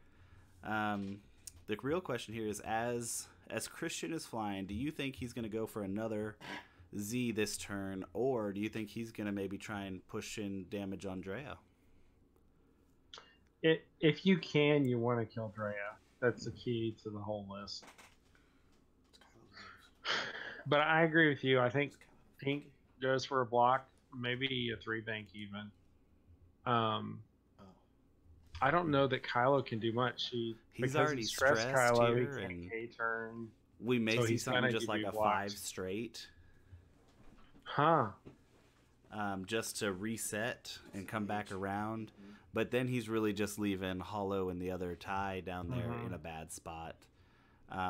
The real question here is, as Christian is flying, do you think he's going to go for another Z this turn, or do you think he's going to maybe try and push in damage on Drea? If you can, you want to kill Drea. That's the key to the whole list. But I agree with you. I think Pink goes for a block, maybe a 3-bank even. I don't know that Kylo can do much. He's because already he stressed stressed Kylo. here, He can't and K-turn. we may So see he's something gonna just give like you a blocks. 5 straight, Huh. just to reset and come back around. But then he's really just leaving Hollow and the other tie down there in a bad spot.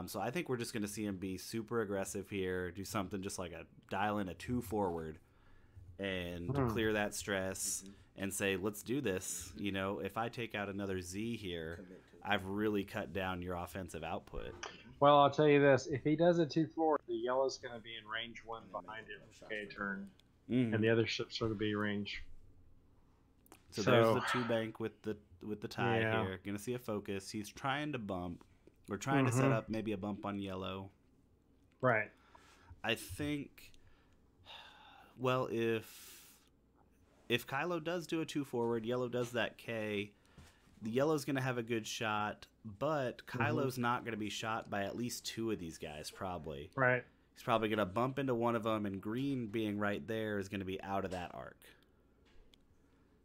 So I think we're just going to see him be super aggressive here, do something just like dial in a 2 forward and clear that stress and say, let's do this. If I take out another Z here, I've really cut down your offensive output. Well, I'll tell you this. If he does a 2 forward, the yellow's going to be in range 1 behind him. K-turn. Mhm. and the other ships are the B range. So there's the 2-bank with the tie Yeah. here. Gonna see a focus. He's trying to bump. We're trying to set up maybe a bump on yellow. Right. I think, well, if Kylo does do a 2 forward, yellow does that K, the yellow's going to have a good shot, but Kylo's not going to be shot by at least 2 of these guys, probably. Right. He's probably going to bump into one of them, and green being right there is going to be out of that arc.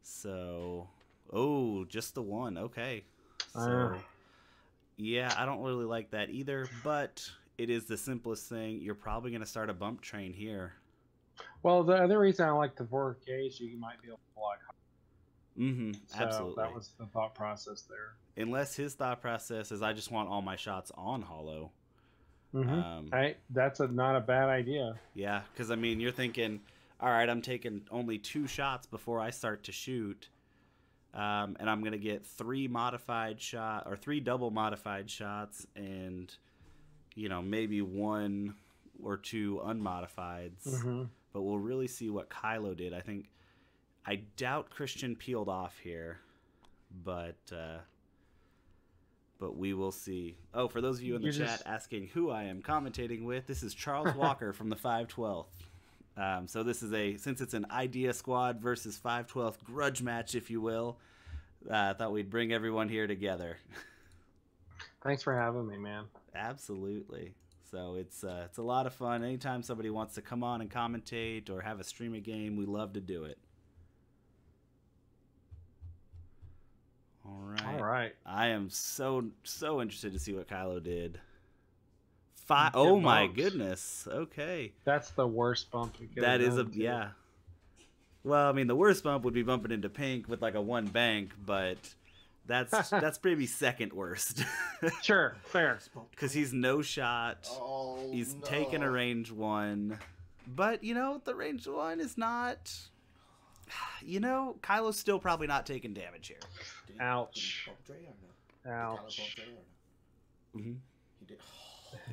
So, oh, just the 1. Okay. So, yeah, I don't really like that either, but it is the simplest thing. You're probably going to start a bump train here. Well, the other reason I like the 4K is you might be able to block. Mm-hmm. So Absolutely. that was the thought process there. Unless his thought process is, I just want all my shots on hollow. Right, that's not a bad idea. Yeah, because I mean, you're thinking, all right, I'm taking only 2 shots before I start to shoot, and I'm gonna get 3 double modified shots, and maybe 1 or 2 unmodifieds. But we'll really see what Kylo did. I doubt Christian peeled off here, but we will see. Oh, for those of you in the chat asking who I am commentating with, this is Charles Walker from the 512th. So this is since it's an Idea Squad versus 512th grudge match, if you will, I thought we'd bring everyone here together. Thanks for having me, man. Absolutely. So it's a lot of fun. Anytime somebody wants to come on and commentate or have a stream a game, we love to do it. All right. I am so interested to see what Kylo did. Oh my goodness. Okay. That's the worst bump we could. That is yeah. Well, I mean, the worst bump would be bumping into pink with like a 1 bank, but that's maybe second worst. Sure, fair. Because he's no shot. Oh, he's no. taking a range 1, but the range 1 is not. Kylo's still probably not taking damage here. Ouch. Ouch. Mm-hmm. He did.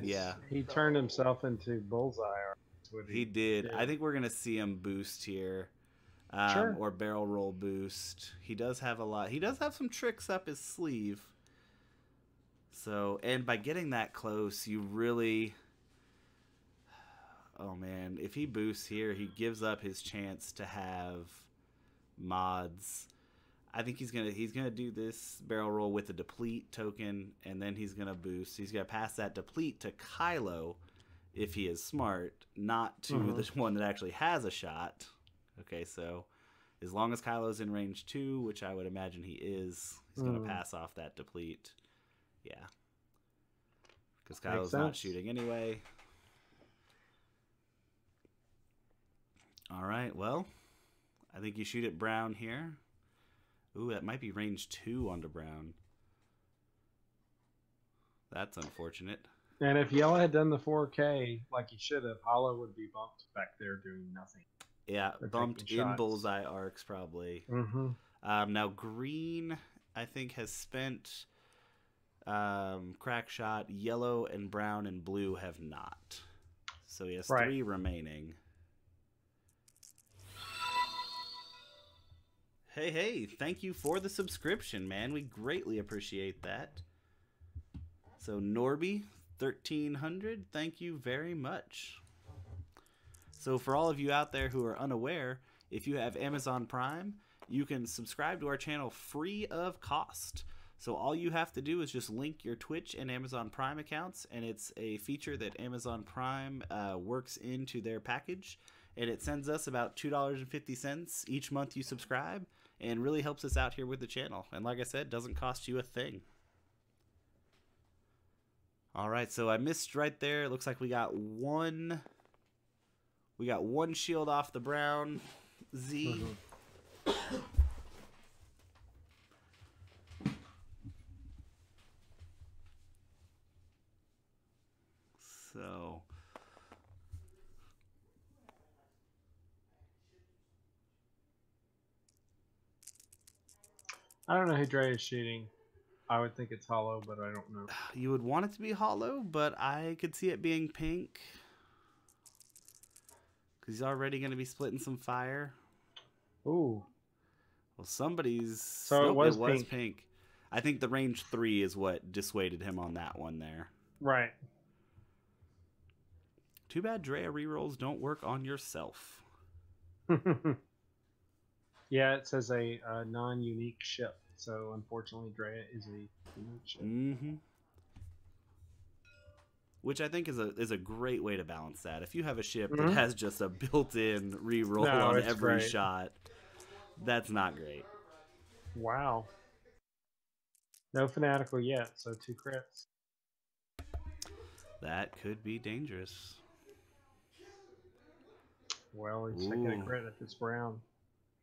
Yeah. He turned himself into bullseye. He did. I think we're gonna see him boost here, Sure. or barrel roll boost. He does have a lot. He does have some tricks up his sleeve. So, and by getting that close, you really. Oh man, if he boosts here, he gives up his chance to have mods. I think he's gonna do this barrel roll with a deplete token, and then he's gonna boost. He's gonna pass that deplete to Kylo, if he is smart, not to the one that actually has a shot. Okay, so as long as Kylo's in range 2, which I would imagine he is, he's gonna pass off that deplete. Yeah, because Kylo's not shooting anyway. All right, well, I think you shoot at brown here. Ooh, that might be range 2 onto brown. That's unfortunate. And if yellow had done the 4K like he should have, hollow would be bumped back there doing nothing. Yeah, They're bumped taking in shots. bullseye arcs probably. Now green, I think, has spent crack shot. Yellow and brown and blue have not. So he has 3 remaining. Hey, thank you for the subscription, man. We greatly appreciate that. So Norby 1300, thank you very much. So for all of you out there who are unaware, if you have Amazon Prime, you can subscribe to our channel free of cost. So all you have to do is just link your Twitch and Amazon Prime accounts, and it's a feature that Amazon Prime works into their package, and it sends us about $2.50 each month you subscribe, and really helps us out here with the channel. And like I said, doesn't cost you a thing. All right, so I missed right there. It looks like we got one shield off the brown Z. So I don't know who Dre is shooting. I would think it's hollow, but I don't know. You would want it to be hollow, but I could see it being pink. He's already going to be splitting some fire. Ooh. Well, somebody's... So nope, it was pink. I think the range 3 is what dissuaded him on that one there. Right. Too bad Drea rerolls don't work on yourself. Yeah, it says a non-unique ship. So unfortunately, Drea is a unique ship. Mm-hmm. Which I think is a great way to balance that. If you have a ship that has just a built-in reroll on every great. shot, that's not great. Wow. No fanatical yet, so 2 crits. That could be dangerous. Well, he's taking a Ooh. crit if it's brown.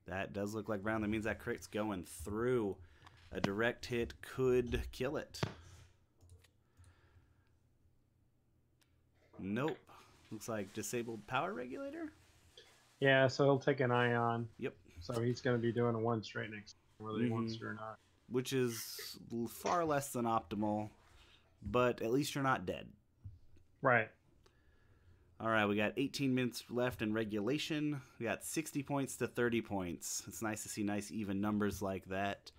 That does look like brown. That means that crit's going through. A direct hit could kill it. Nope. Looks like disabled power regulator? Yeah, so he'll take an ion. Yep. So he's going to be doing a 1 straight next time, whether he wants to or not. Which is far less than optimal, but at least you're not dead. Right. All right, we got 18 minutes left in regulation. We got 60 points to 30 points. It's nice to see nice even numbers like that.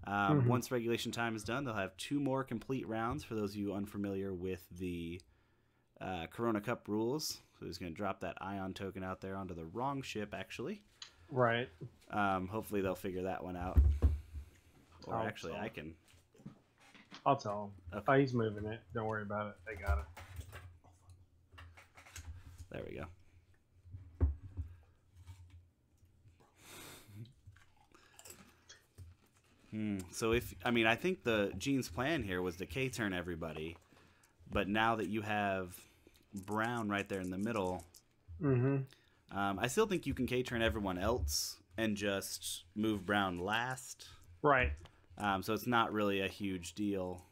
Once regulation time is done, they'll have 2 more complete rounds for those of you unfamiliar with the Corona Cup rules. So he's going to drop that ion token out there onto the wrong ship, actually. Right. Hopefully they'll figure that one out. Or actually, I can. I'll tell him. Okay. Oh, he's moving it. Don't worry about it. They got it. There we go. So I think the Gene's plan here was to K-turn everybody, but now that you have brown right there in the middle, I still think you can K-turn everyone else and just move brown last. Right. So it's not really a huge deal,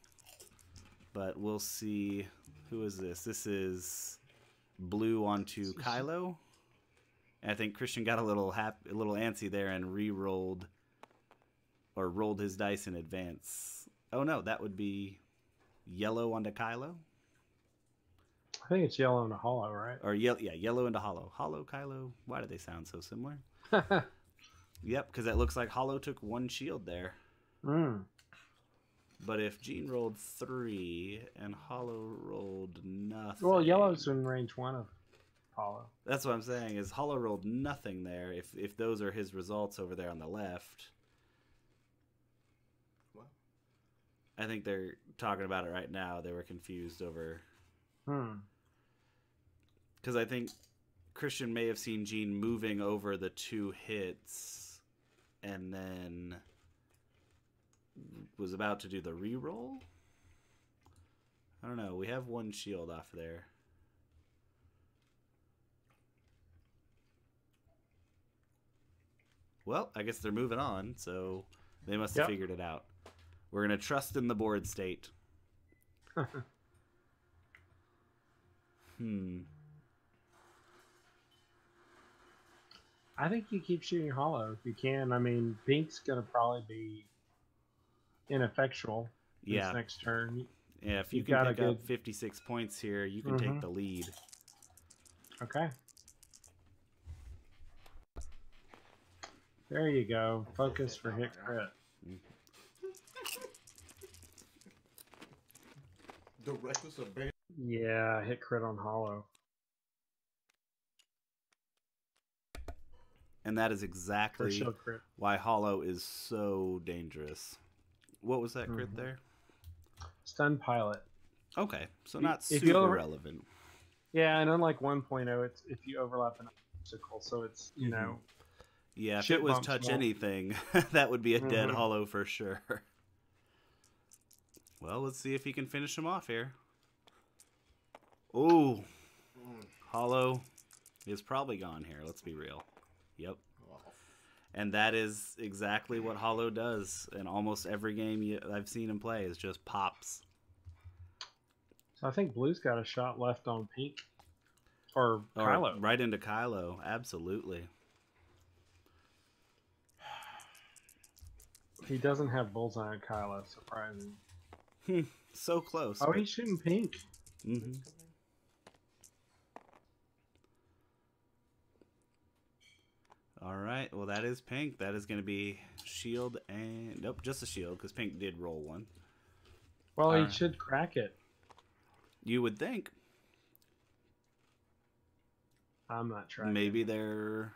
but we'll see. Who is this? This is blue onto Kylo. And I think Christian got a little antsy there and re-rolled or rolled his dice in advance. Oh no, that would be yellow onto Kylo. I think it's yellow and a hollow, right? Or yellow into hollow. Hollow Kylo. Why do they sound so similar? Yep, because it looks like hollow took 1 shield there. But if Gene rolled 3 and hollow rolled nothing. Well, yellow's in range 1 of hollow. That's what I'm saying, is hollow rolled nothing there. If those are his results over there on the left. What? I think they're talking about it right now. They were confused over. Because I think Christian may have seen Gene moving over the 2 hits and then was about to do the re-roll. I don't know. We have 1 shield off there. Well, I guess they're moving on, so they must have figured it out. We're going to trust in the board state. I think you keep shooting hollow if you can. I mean, pink's going to probably be ineffectual this next turn. Yeah, if you can pick up 56 points here, you can take the lead. Okay. There you go. Focus for hit crit. The reckless abandon. Yeah, hit crit on hollow. And that is exactly why hollow is so dangerous. What was that crit there? Stun pilot. Okay, so not super relevant. Yeah, and unlike 1.0, it's if you overlap an obstacle, so it's, you know. Yeah, if it was touch anything, that would be a dead hollow for sure. Well, let's see if he can finish him off here. Ooh. Hollow is probably gone here, let's be real. Yep. And that is exactly what hollow does in almost every game I've seen him play, is just pops. So I think blue's got a shot left on pink. Or Kylo. Right into Kylo, absolutely. He doesn't have bullseye on Kylo, surprising. So close. Oh, he's shooting pink. right. Well, that is pink. That is going to be shield and... Nope, just a shield, because pink did roll one. Well, he Alright. should crack it. You would think. I'm not trying. Maybe they're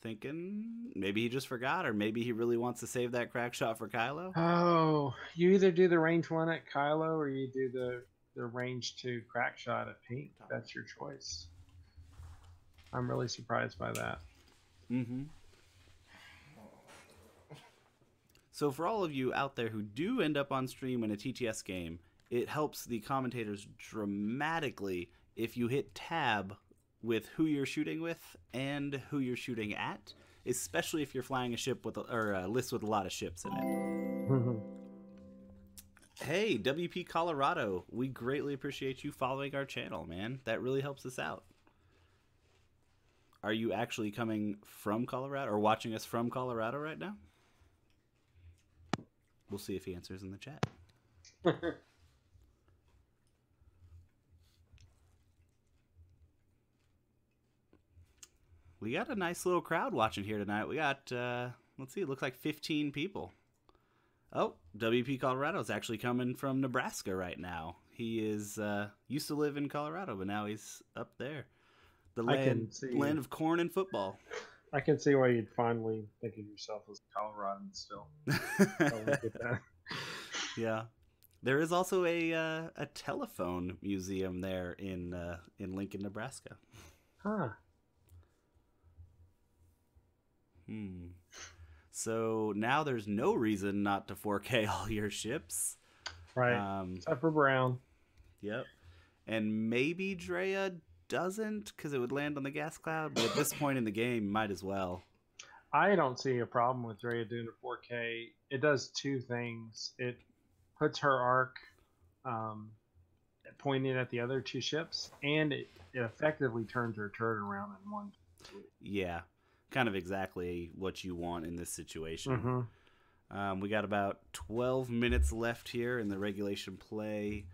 thinking... Maybe he just forgot, or maybe he really wants to save that crack shot for Kylo. Oh, you either do the range 1 at Kylo or you do the range 2 crack shot at Pink. That's your choice. I'm really surprised by that. Mm-hmm. So for all of you out there who do end up on stream in a TTS game, it helps the commentators dramatically if you hit tab with who you're shooting with and who you're shooting at, especially if you're flying a ship with a list with a lot of ships in it. Hey, WP Colorado, we greatly appreciate you following our channel, man. That really helps us out. Are you actually coming from Colorado or watching us from Colorado right now? We'll see if he answers in the chat. We got a nice little crowd watching here tonight. We got, let's see, it looks like 15 people. Oh, WP Colorado is actually coming from Nebraska right now. He is used to live in Colorado, but now he's up there. The land of corn and football. I can see why you'd finally think of yourself as a Coloradan still. I'll look at that. Yeah. There is also a telephone museum there in Lincoln, Nebraska. Huh. So now there's no reason not to 4K all your ships. Right. Except for Brown. Yep. And maybe Drea doesn't because it would land on the gas cloud, but at this point in the game, might as well. I don't see a problem with Drea doing a 4K. It does two things. It puts her arc pointed at the other two ships, and it effectively turns her turret around in one. Yeah, kind of exactly what you want in this situation. We got about 12 minutes left here in the regulation play.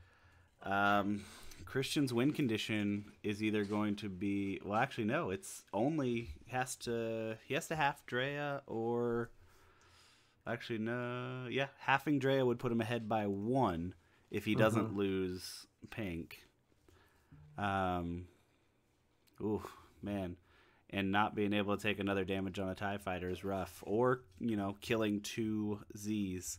Christian's win condition is either going to be, well, actually no, it's only he has to half Drea, or actually no, yeah, halving Drea would put him ahead by 1 if he doesn't lose Pink. Ooh, man. And not being able to take another damage on a TIE fighter is rough. Or, killing 2 Zs.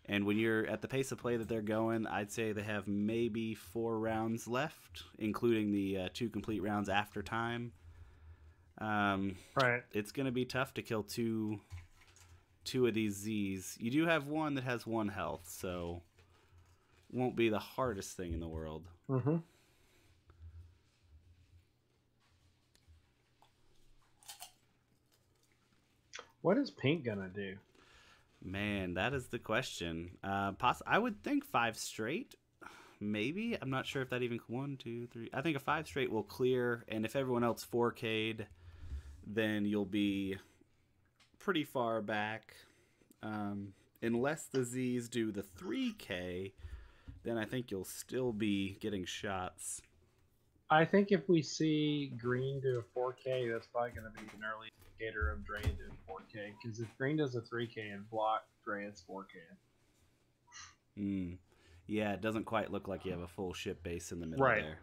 And when you're at the pace of play that they're going, I'd say they have maybe 4 rounds left, including the 2 complete rounds after time. Right. It's going to be tough to kill two of these Zs. You do have one that has 1 health, so won't be the hardest thing in the world. What is Pink gonna do? Man, that is the question. I would think 5 straight, maybe. I'm not sure if that even 1, 2, 3. I think a 5 straight will clear, and if everyone else 4K'd, then you'll be pretty far back. Unless the Z's do the 3K, then I think you'll still be getting shots. I think if we see Green do a 4K, that's probably going to be an early indicator of Drea doing 4K. Because if Green does a 3K and block, Drea's 4K. Yeah, it doesn't quite look like you have a full ship base in the middle there.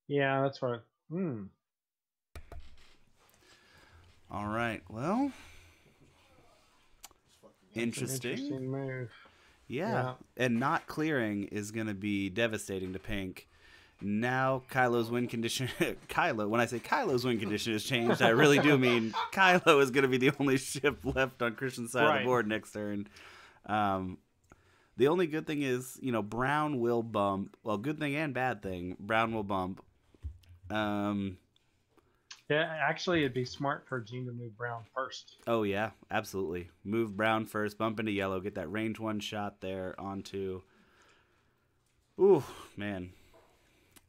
Yeah, that's right. All right, well, interesting move. Yeah, and not clearing is going to be devastating to Pink. Now Kylo's win condition... when I say Kylo's win condition has changed, I really do mean Kylo is going to be the only ship left on Christian's side of the board next turn. The only good thing is, Brown will bump. Well, good thing and bad thing. Brown will bump. Yeah, actually, it'd be smart for Gene to move brown first. Oh yeah, absolutely. Move brown first, bump into yellow, get that range 1 shot there onto. Ooh, man.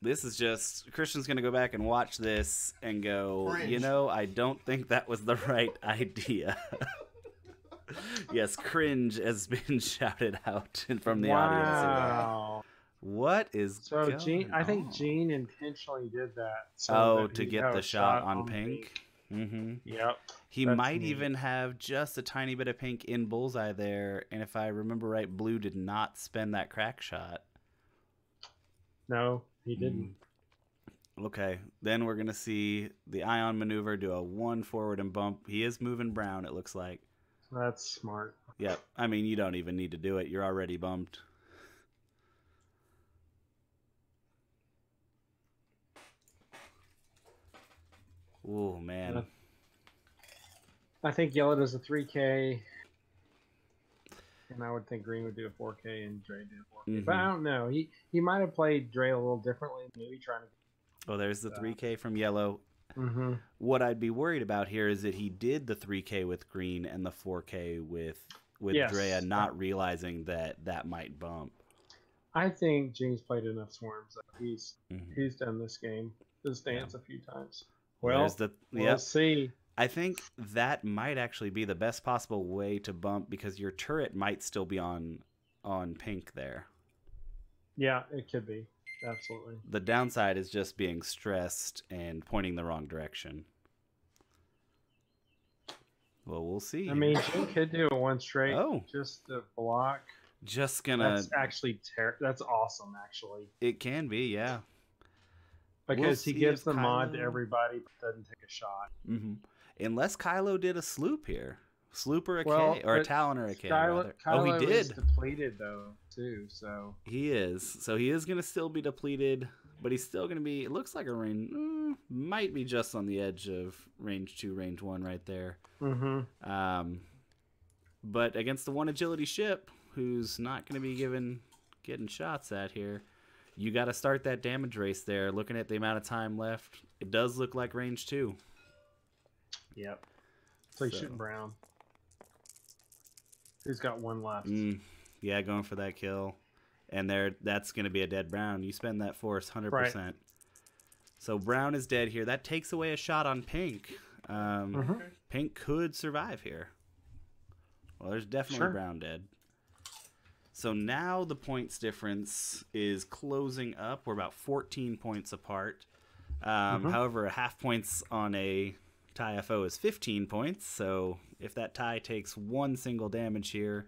This is just Christian's gonna go back and watch this and go, Cringe. I don't think that was the right idea. Yes, cringe has been shouted out from the audience. Wow. What is So going Gene, I think on? Gene intentionally did that. So Oh, that to he'd get have the a shot on pink. Mm-hmm. Yep. He That's might neat. even have just a tiny bit of pink in bullseye there, and if I remember right, blue did not spend that crack shot. No, he didn't. Okay, then we're gonna see the ion maneuver do a 1 forward and bump. He is moving brown, it looks like. That's smart. Yep. I mean, you don't even need to do it. You're already bumped. Oh man. I think yellow does a 3K, and I would think green would do a 4K and Dre do a 4K. But I don't know. He might have played Dre a little differently. Maybe trying to. Oh, there's the 3K from yellow. Mm-hmm. What I'd be worried about here is that he did the 3K with green and the 4K with Yes. Drea, not realizing that might bump. I think Gene's played enough swarms that he's Mhm. done this dance a few times. Well, Well, there's the we'll see. I think that might actually be the best possible way to bump because your turret might still be on pink there. Yeah, it could be. Absolutely. The downside is just being stressed and pointing the wrong direction. Well, we'll see. I mean, Gene could do a 1 straight. Oh. Just to block. Just gonna. That's actually that's awesome, actually. It can be, yeah. Because see he gives if the mod to Kylo- everybody, but doesn't take a shot. Mm-hmm. Unless Kylo did a sloop here. Sloop or a Well, K, or a but Talon or a K. Kylo Oh, he is did. depleted though, too. So He is. So he is going to still be depleted, but he's still going to be, it looks like a range, might be just on the edge of range 2, range 1 right there. mm-hmm. But against the 1 agility ship, who's not going to be getting shots at here, you got to start that damage race there. Looking at the amount of time left, it does look like range 2. Yep. So he's shooting brown. He's got 1 left. Yeah, going for that kill. And that's going to be a dead brown. You spend that force 100%. Right. So brown is dead here. That takes away a shot on pink. Pink could survive here. Well, there's definitely Sure. brown dead. So now the points difference is closing up. We're about 14 points apart. However, half points on a tie FO is 15 points. So if that tie takes 1 single damage here,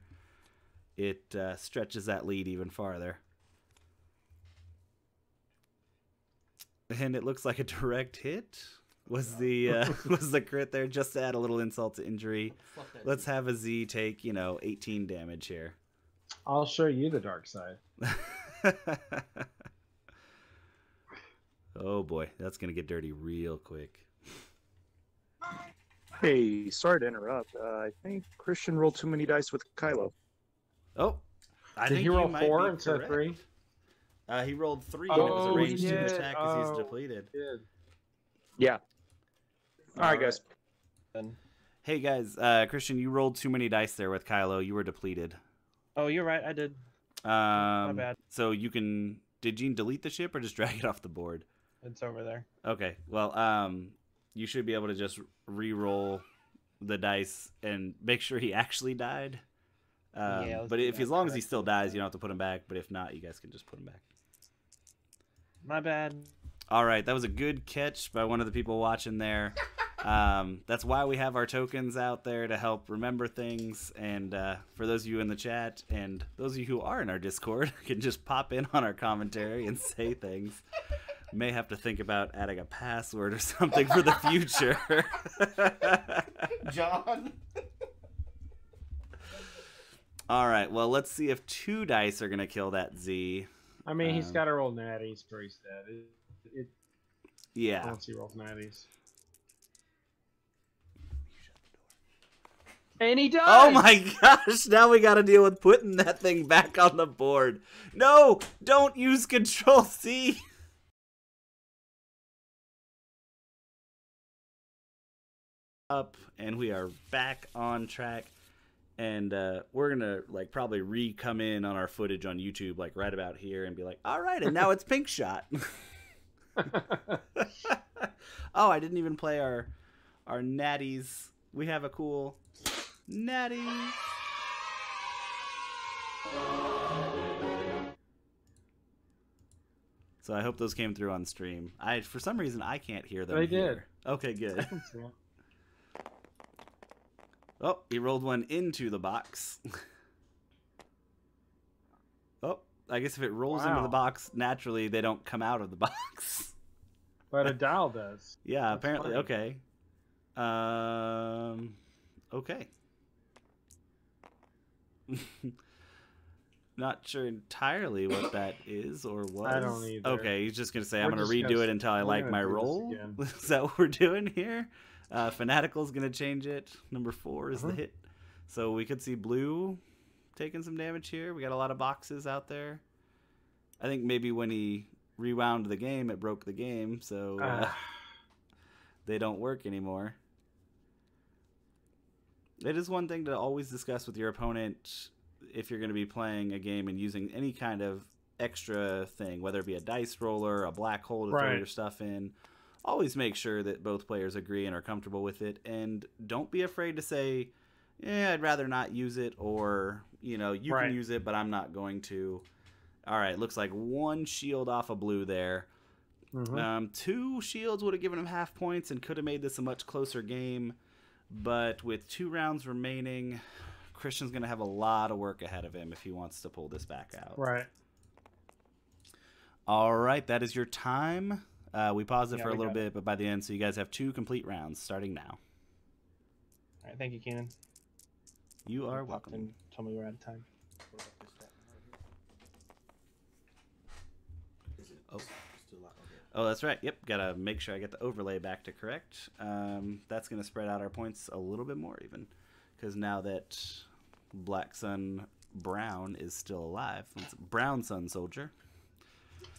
it stretches that lead even farther. And it looks like a direct hit was the crit there, just to add a little insult to injury. Let's have a Z take 18 damage here. I'll show you the dark side. Oh boy, that's gonna get dirty real quick. Hey, sorry to interrupt. I think Christian rolled too many dice with Kylo. Oh, I Did think he you roll might 4 be instead of correct. 3? He rolled 3, and it was a Oh, range he 2 did. attack as he's Oh. depleted. Good. Yeah. All right, guys. Then. Hey guys, Christian, you rolled too many dice there with Kylo. You were depleted. Oh, you're right. I did. My bad. So you can. Did Gene delete the ship or just drag it off the board? It's over there. Okay. Well, you should be able to just re-roll the dice and make sure he actually died. Yeah, let's but do if that. as long as he still dies, you don't have to put him back. But if not, you guys can just put him back. My bad. All right, that was a good catch by one of the people watching there. That's why we have our tokens out there to help remember things. And for those of you in the chat and those of you who are in our Discord can just pop in on our commentary and say things. May have to think about adding a password or something for the future. John. All right, well, let's see if 2 dice are going to kill that Z. I mean, he's got to roll natties or he's dead. Yeah. Once he rolls natties. And he does! Oh my gosh, now we got to deal with putting that thing back on the board. No, don't use Control C. up, and we are back on track. And we're gonna like probably come in on our footage on YouTube like right about here and be like, all right, and now it's Pink Shot. Oh, I didn't even play our natties. We have a cool natty. So I hope those came through on stream. For some reason I can't hear them. They here. did. Okay, good. Oh, he rolled one into the box. Oh, I guess if it rolls into the box, naturally they don't come out of the box. But a dial does. Yeah, That's apparently. funny. Okay. Okay. Not sure entirely what that is or was. I don't either. Okay, he's just going to say, We're I'm going to just redo gonna- it until I we're like gonna my do this roll. again. Is that what we're doing here? Fanatical's going to change it. Number 4 is the hit. So we could see blue taking some damage here. We got a lot of boxes out there. I think maybe when he rewound the game, it broke the game. So they don't work anymore. It is one thing to always discuss with your opponent if you're going to be playing a game and using any kind of extra thing, whether it be a dice roller, a black hole to throw Right. your stuff in. Always make sure that both players agree and are comfortable with it, and don't be afraid to say, I'd rather not use it, or, you Right. can use it, but I'm not going to. All right, looks like 1 shield off of blue there. 2 shields would have given him half points and could have made this a much closer game. But with 2 rounds remaining, Christian's going to have a lot of work ahead of him if he wants to pull this back out. Right. All right, that is your time. We paused it Yeah, for a we little got it. bit, but by the end, so you guys have 2 complete rounds starting now. All right, thank you, Keenan. You are Popped welcome. in, told me we're out of time. Oh, that's right. Yep, gotta make sure I get the overlay back to correct. That's gonna spread out our points a little bit more even, because now that Black Sun Brown is still alive, it's Brown Sun Soldier.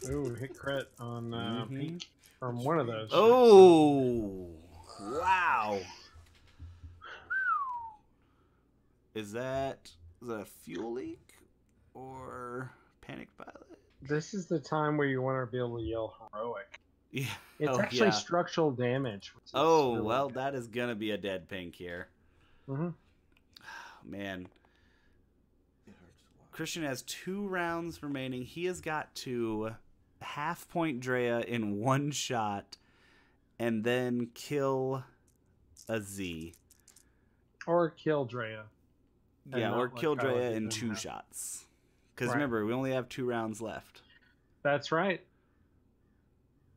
Ooh, hit crit on Pink from one of those. Oh, wow! Is that a fuel leak or panicked pilot? This is the time where you want to be able to yell heroic. Yeah. It's actually structural damage. Which is Oh, really well, good. that is going to be a dead Pink here. Man. Christian has 2 rounds remaining. He has got to half-point Drea in 1 shot and then kill a Z. Or kill Drea. And Yeah, not or let kill Kylo Drea get in them 2 out. shots. Because Right. remember, we only have 2 rounds left. That's right.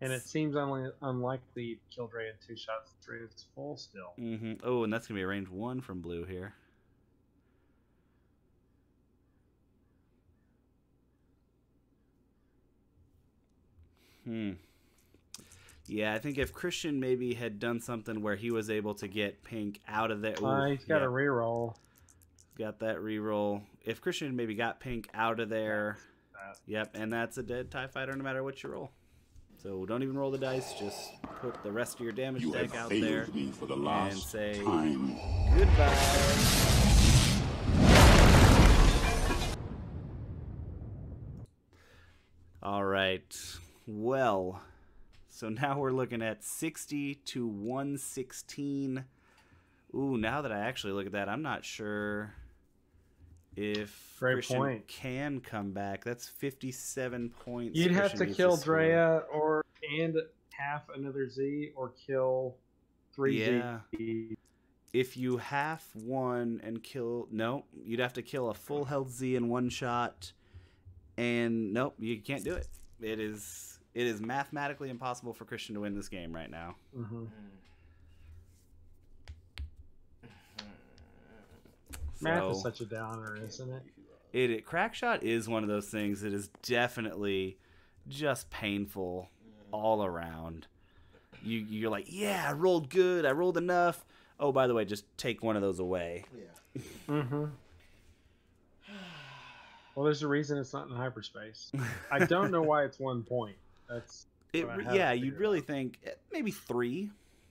And it seems unlikely to kill Drea in 2 shots. Drea's full still. Oh, and that's going to be a range 1 from blue here. Yeah, I think if Christian maybe had done something where he was able to get Pink out of there. He's got a reroll. Got that reroll. If Christian maybe got Pink out of there. Yep, and that's a dead TIE fighter no matter what you roll. So don't even roll the dice. Just put the rest of your damage deck out there me for the and last say time. goodbye. All right. Well, so now we're looking at 60 to 116. Ooh, now that I actually look at that, I'm not sure if Great Christian point. can come back. That's 57 points. You'd have Christian to needs kill score. Drea and half another Z or kill 3 Yeah. Z. If you half one and kill... Nope, you'd have to kill a full health Z in 1 shot. And nope, you can't do it. It is mathematically impossible for Christian to win this game right now. Math So- is such a downer, isn't it? Crackshot is one of those things that is definitely just painful all around. You're like, yeah, I rolled good, I rolled enough. Oh, by the way, just take one of those away. Well, there's a reason it's not in hyperspace. I don't know why it's 1 point. That's what I haven't You'd figured really out. think maybe 3.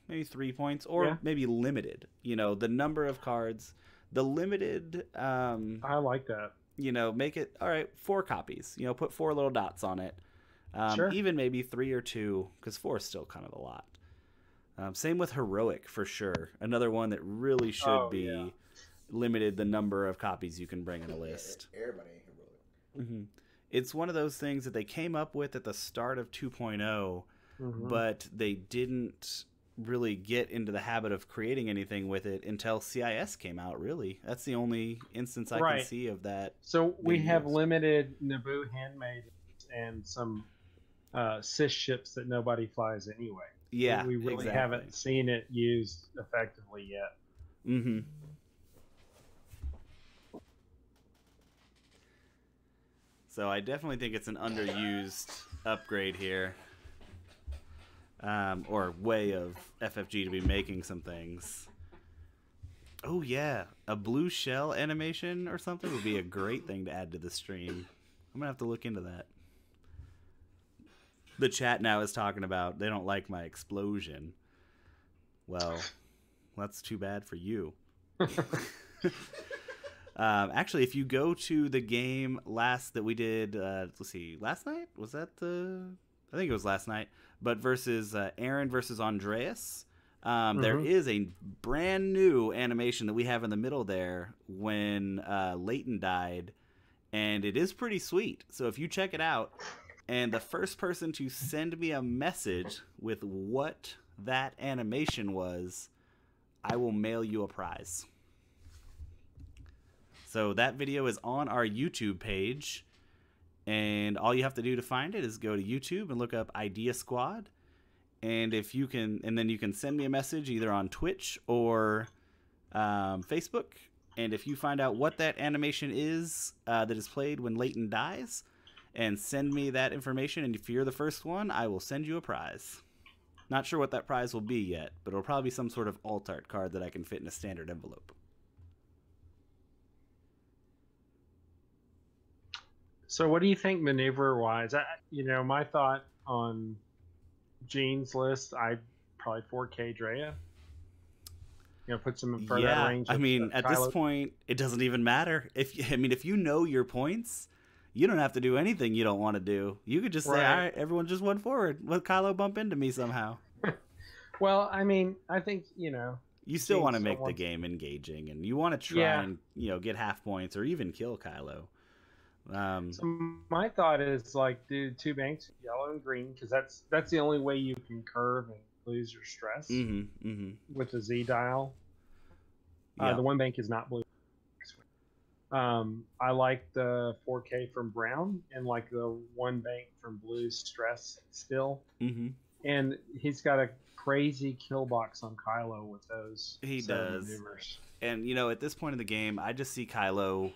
maybe 3 points, or Yeah. maybe limited. The number of cards, the limited. I like that. Make it all right. 4 copies. Put 4 little dots on it. Sure. Even maybe 3 or 2, because 4 is still kind of a lot. Same with Heroic for sure. Another one that really should be limited the number of copies you can bring in a list. Everybody ain't heroic. Mm-hmm. It's one of those things that they came up with at the start of 2.0, Mhm. but they didn't really get into the habit of creating anything with it until CIS came out, really. That's the only instance I can see of that. So we being have used. limited Naboo handmade and some CIS ships that nobody flies anyway. Yeah, we really exactly. haven't seen it used effectively yet. Mm-hmm. So I definitely think it's an underused upgrade here. Or way of FFG to be making some things. Oh yeah, a blue shell animation or something would be a great thing to add to the stream. I'm gonna have to look into that. The chat now is talking about they don't like my explosion. Well, that's too bad for you. Actually, if you go to the game that we did, let's see, last night? Was that I think it was last night. But versus Aaron versus Andreas, there is a brand new animation that we have in the middle there when Leighton died, and it is pretty sweet. So if you check it out, and the first person to send me a message with what that animation was, I will mail you a prize. So that video is on our YouTube page, and all you have to do to find it is go to YouTube and look up Idea Squad, and then you can send me a message either on Twitch or Facebook, and if you find out what that animation is that is played when Leighton dies, and send me that information, and if you're the first one, I will send you a prize. Not sure what that prize will be yet, but it'll probably be some sort of alt art card that I can fit in a standard envelope. So what do you think maneuver-wise? My thought on Gene's list, I'd probably 4K Drea. Put some in front of that range. I mean, at this point, it doesn't even matter. If you know your points, you don't have to do anything you don't want to do. You could just say, all right, everyone just went forward. Let Kylo bump into me somehow. Well, I think, you still want to make the game engaging, and you want to try and, get half points or even kill Kylo. So my thought is do 2 banks, yellow and green, because that's the only way you can curve and lose your stress with the Z dial. The 1 bank is not blue. I like the 4K from brown and like the 1 bank from blue stress still. And he's got a crazy kill box on Kylo with those. He does. Maneuvers. And at this point in the game, I just see Kylo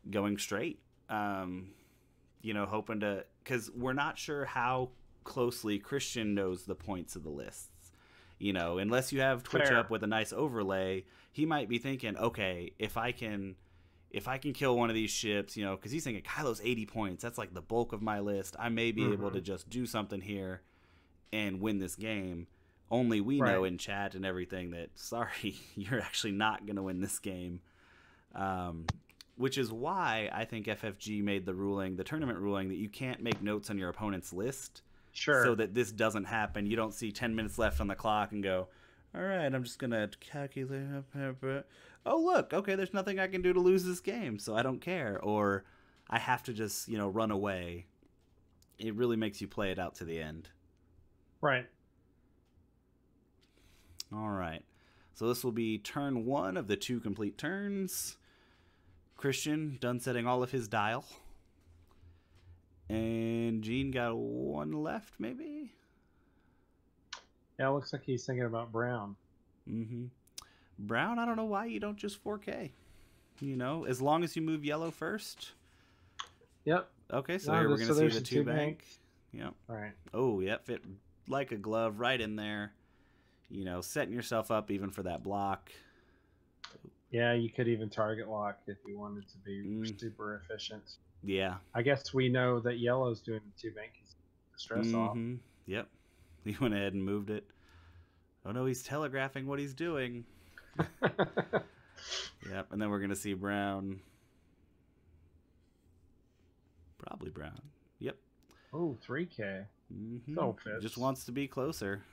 going straight. Hoping to, because we're not sure how closely Christian knows the points of the lists. Unless you have Twitch up with a nice overlay, he might be thinking, okay, if I can kill one of these ships, because he's thinking Kylo's 80 points. That's like the bulk of my list. I may be able to just do something here and win this game. Only we know in chat and everything that, sorry, you're actually not going to win this game. Which is why I think FFG made the tournament ruling, that you can't make notes on your opponent's list. Sure. So that this doesn't happen. You don't see 10 minutes left on the clock and go, all right, I'm just going to calculate. Oh, look, okay, there's nothing I can do to lose this game, so I don't care. Or I have to just, run away. It really makes you play it out to the end. Right. All right. So this will be turn 1 of the 2 complete turns. Christian done setting all of his dial. And Gene got 1 left, maybe? Yeah, it looks like he's thinking about brown. Brown, I don't know why you don't just 4K. As long as you move yellow first. Yep. Okay, so here we're going to see the 2 bank. Yep. All right. Oh, yeah, fit like a glove right in there. Setting yourself up even for that block. Yeah, you could even target lock if you wanted to be super efficient. Yeah. I guess we know that yellow's doing the 2 bank stress off. Yep. He went ahead and moved it. Oh no, he's telegraphing what he's doing. Yep, and then we're gonna see Brown. Probably Brown. Yep. Oh, 3K. Mm-hmm. So fits. Just wants to be closer.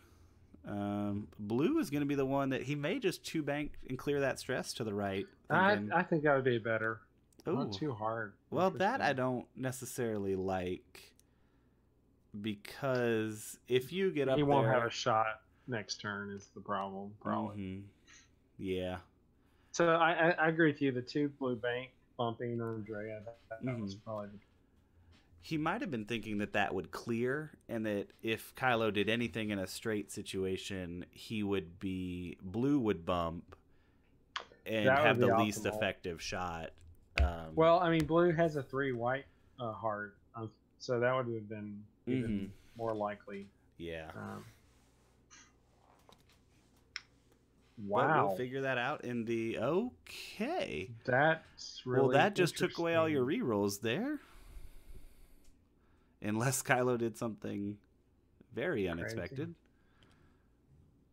Blue is going to be the one that he may just two bank and clear that stress to the right. I think that would be better. Ooh. Not too hard. Well, that I don't necessarily like, because if you get up He won't there, have a shot next turn is the problem, probably. Mhm. Yeah. So I agree with you. The 2 blue bank bumping Andrea, that was probably the He might have been thinking that that would clear, and that if Kylo did anything in a straight situation, Blue would bump and That would have the be least optimal. effective shot. Well, I mean, blue has a 3 white heart, so that would have been even more likely. Yeah. But Wow, we'll figure that out in the okay. that's really Well, that just took away all your interesting. rerolls there. Unless Kylo did something very unexpected.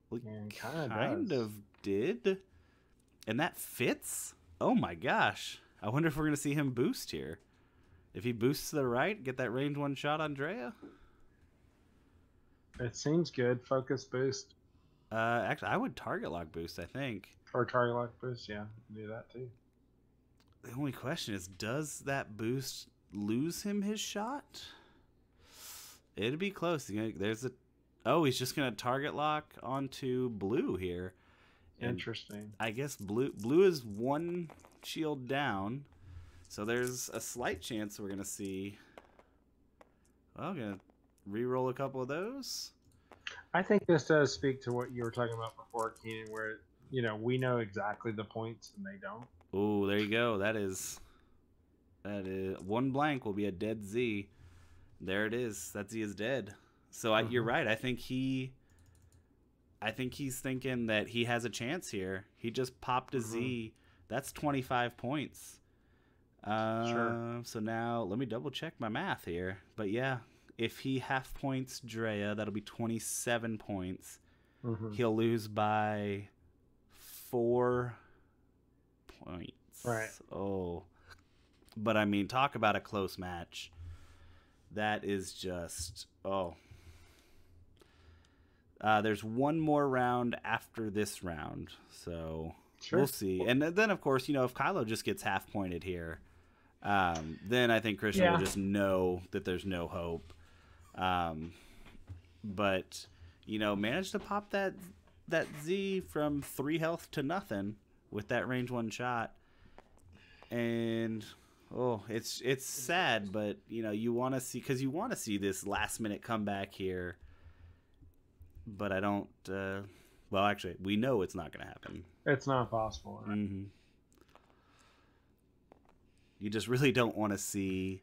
Well, And he kinda kind does. of did. And that fits? Oh my gosh. I wonder if we're going to see him boost here. If he boosts to the right, get that range 1 shot on Drea? It seems good. Focus boost Actually, I would target lock boost, I think. or target lock boost. Yeah, do that too. The only question is, does that boost lose him his shot? It'd be close. There's a... Oh, he's just going to target lock onto blue here. And Interesting. I guess blue is 1 shield down. So there's a slight chance we're going to see... Well, I'm going to re-roll a couple of those. I think this does speak to what you were talking about before, Keenan, where we know exactly the points and they don't. Oh, there you go. That is 1 blank will be a dead Z. There it is. That Z is dead. So you're right. I think he's thinking that he has a chance here. He just popped a Z. That's 25 points. Sure. So now let me double check my math here. But yeah, if he half points Drea, that'll be 27 points. He'll lose by 4 points. Right. Oh. But I mean, talk about a close match. That is just, there's 1 more round after this round, so we'll see. And then, of course, if Kylo just gets half pointed here, then I think Christian will just know that there's no hope. But, managed to pop that Z from 3 health to nothing with that range 1 shot. And... Oh, it's sad, but you want to see, because you want to see this last minute comeback here. But I don't. Well, actually, we know it's not going to happen. It's not possible. Right? You just really don't want to see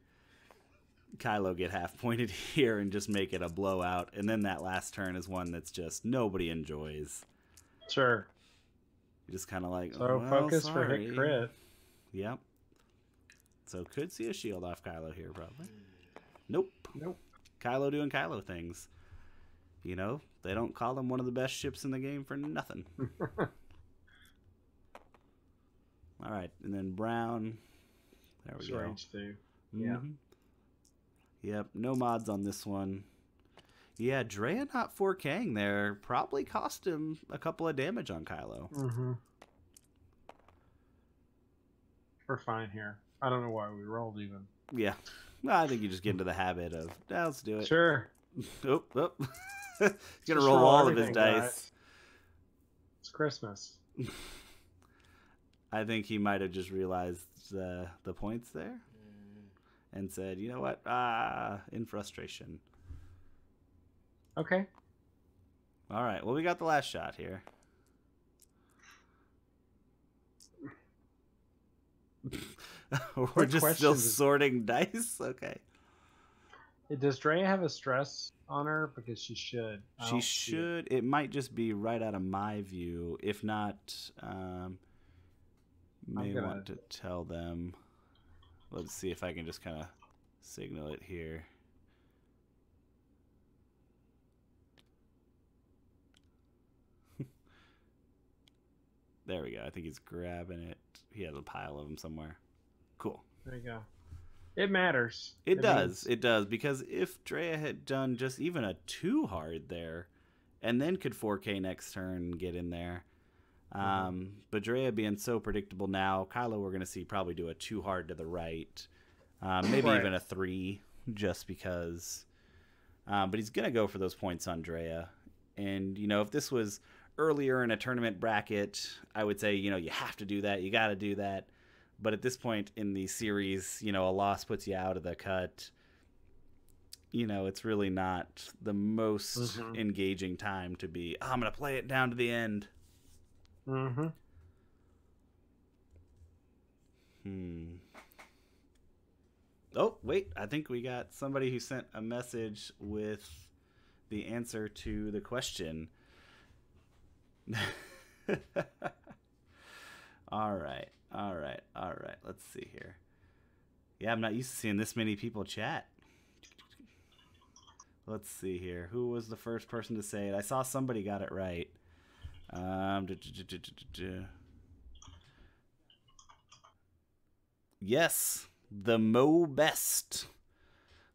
Kylo get half pointed here and just make it a blowout, and then that last turn is one that's just nobody enjoys. Sure. You're just kind of like, so focus for hit crit. Yep. So could see a shield off Kylo here, probably. Nope. Kylo doing Kylo things. They don't call him one of the best ships in the game for nothing. All right, and then Brown. There we go. Range 2. Yeah. Yep, no mods on this one. Yeah, Drea not 4K'ing there probably cost him a couple of damage on Kylo. We're fine here. I don't know why we rolled even. Yeah. Well, I think you just get into the habit of, let's do it. Sure. Oh. He's going to Just roll all of his everything, dice. guys. It's Christmas. I think he might have just realized the points there and said, you know what? In frustration. Okay. All right. Well, we got the last shot here. We're just still sorting dice? Okay. Does Drea have a stress on her? Because she should. She should. It might just be right out of my view. If not, may want to tell them. Let's see if I can just kind of signal it here. There we go. I think he's grabbing it. He has a pile of them somewhere. Cool. There you go. It matters. It does. It does. Because if Drea had done just even a 2 hard there, and then could 4K next turn get in there. But Drea being so predictable now, Kylo we're going to see probably do a 2 hard to the right. Maybe even a 3, just because. But he's going to go for those points on Drea. And, you know, if this was earlier in a tournament bracket, I would say, you know, you have to do that. You got to do that. But at this point in the series, you know, a loss puts you out of the cut. You know, it's really not the most engaging time to be, oh, I'm going to play it down to the end. Oh, wait. I think we got somebody who sent a message with the answer to the question. All right. Let's see here. Yeah, I'm not used to seeing this many people chat. Let's see here. Who was the first person to say it? I saw somebody got it right. Yes, the Mo Best.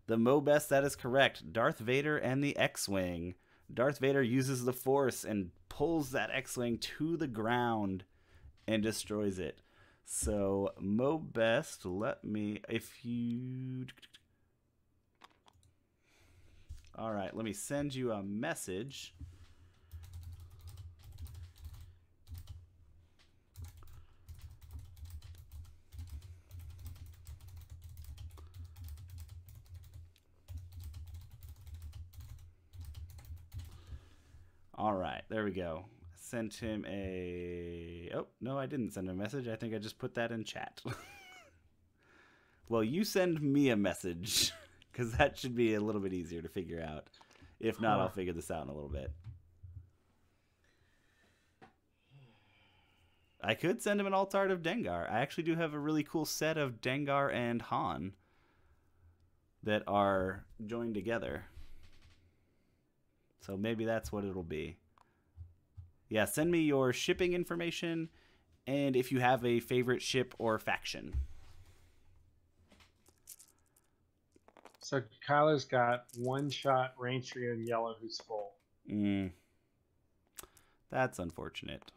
The Mo Best, that is correct. Darth Vader and the X-Wing. Darth Vader uses the Force and pulls that X-Wing to the ground and destroys it. So, Mo Best, let me, if you... All right, let me send you a message. All right, there we go. Sent him a... Oh, no, I didn't send him a message. I think I just put that in chat. Well, you send me a message, because that should be a little bit easier to figure out. If not, I'll figure this out in a little bit. I could send him an alt art of Dengar. I actually do have a really cool set of Dengar and Han that are joined together. So maybe that's what it'll be. Yeah, send me your shipping information and if you have a favorite ship or faction. So Kylo's got one shot range trio in yellow who's full. That's unfortunate.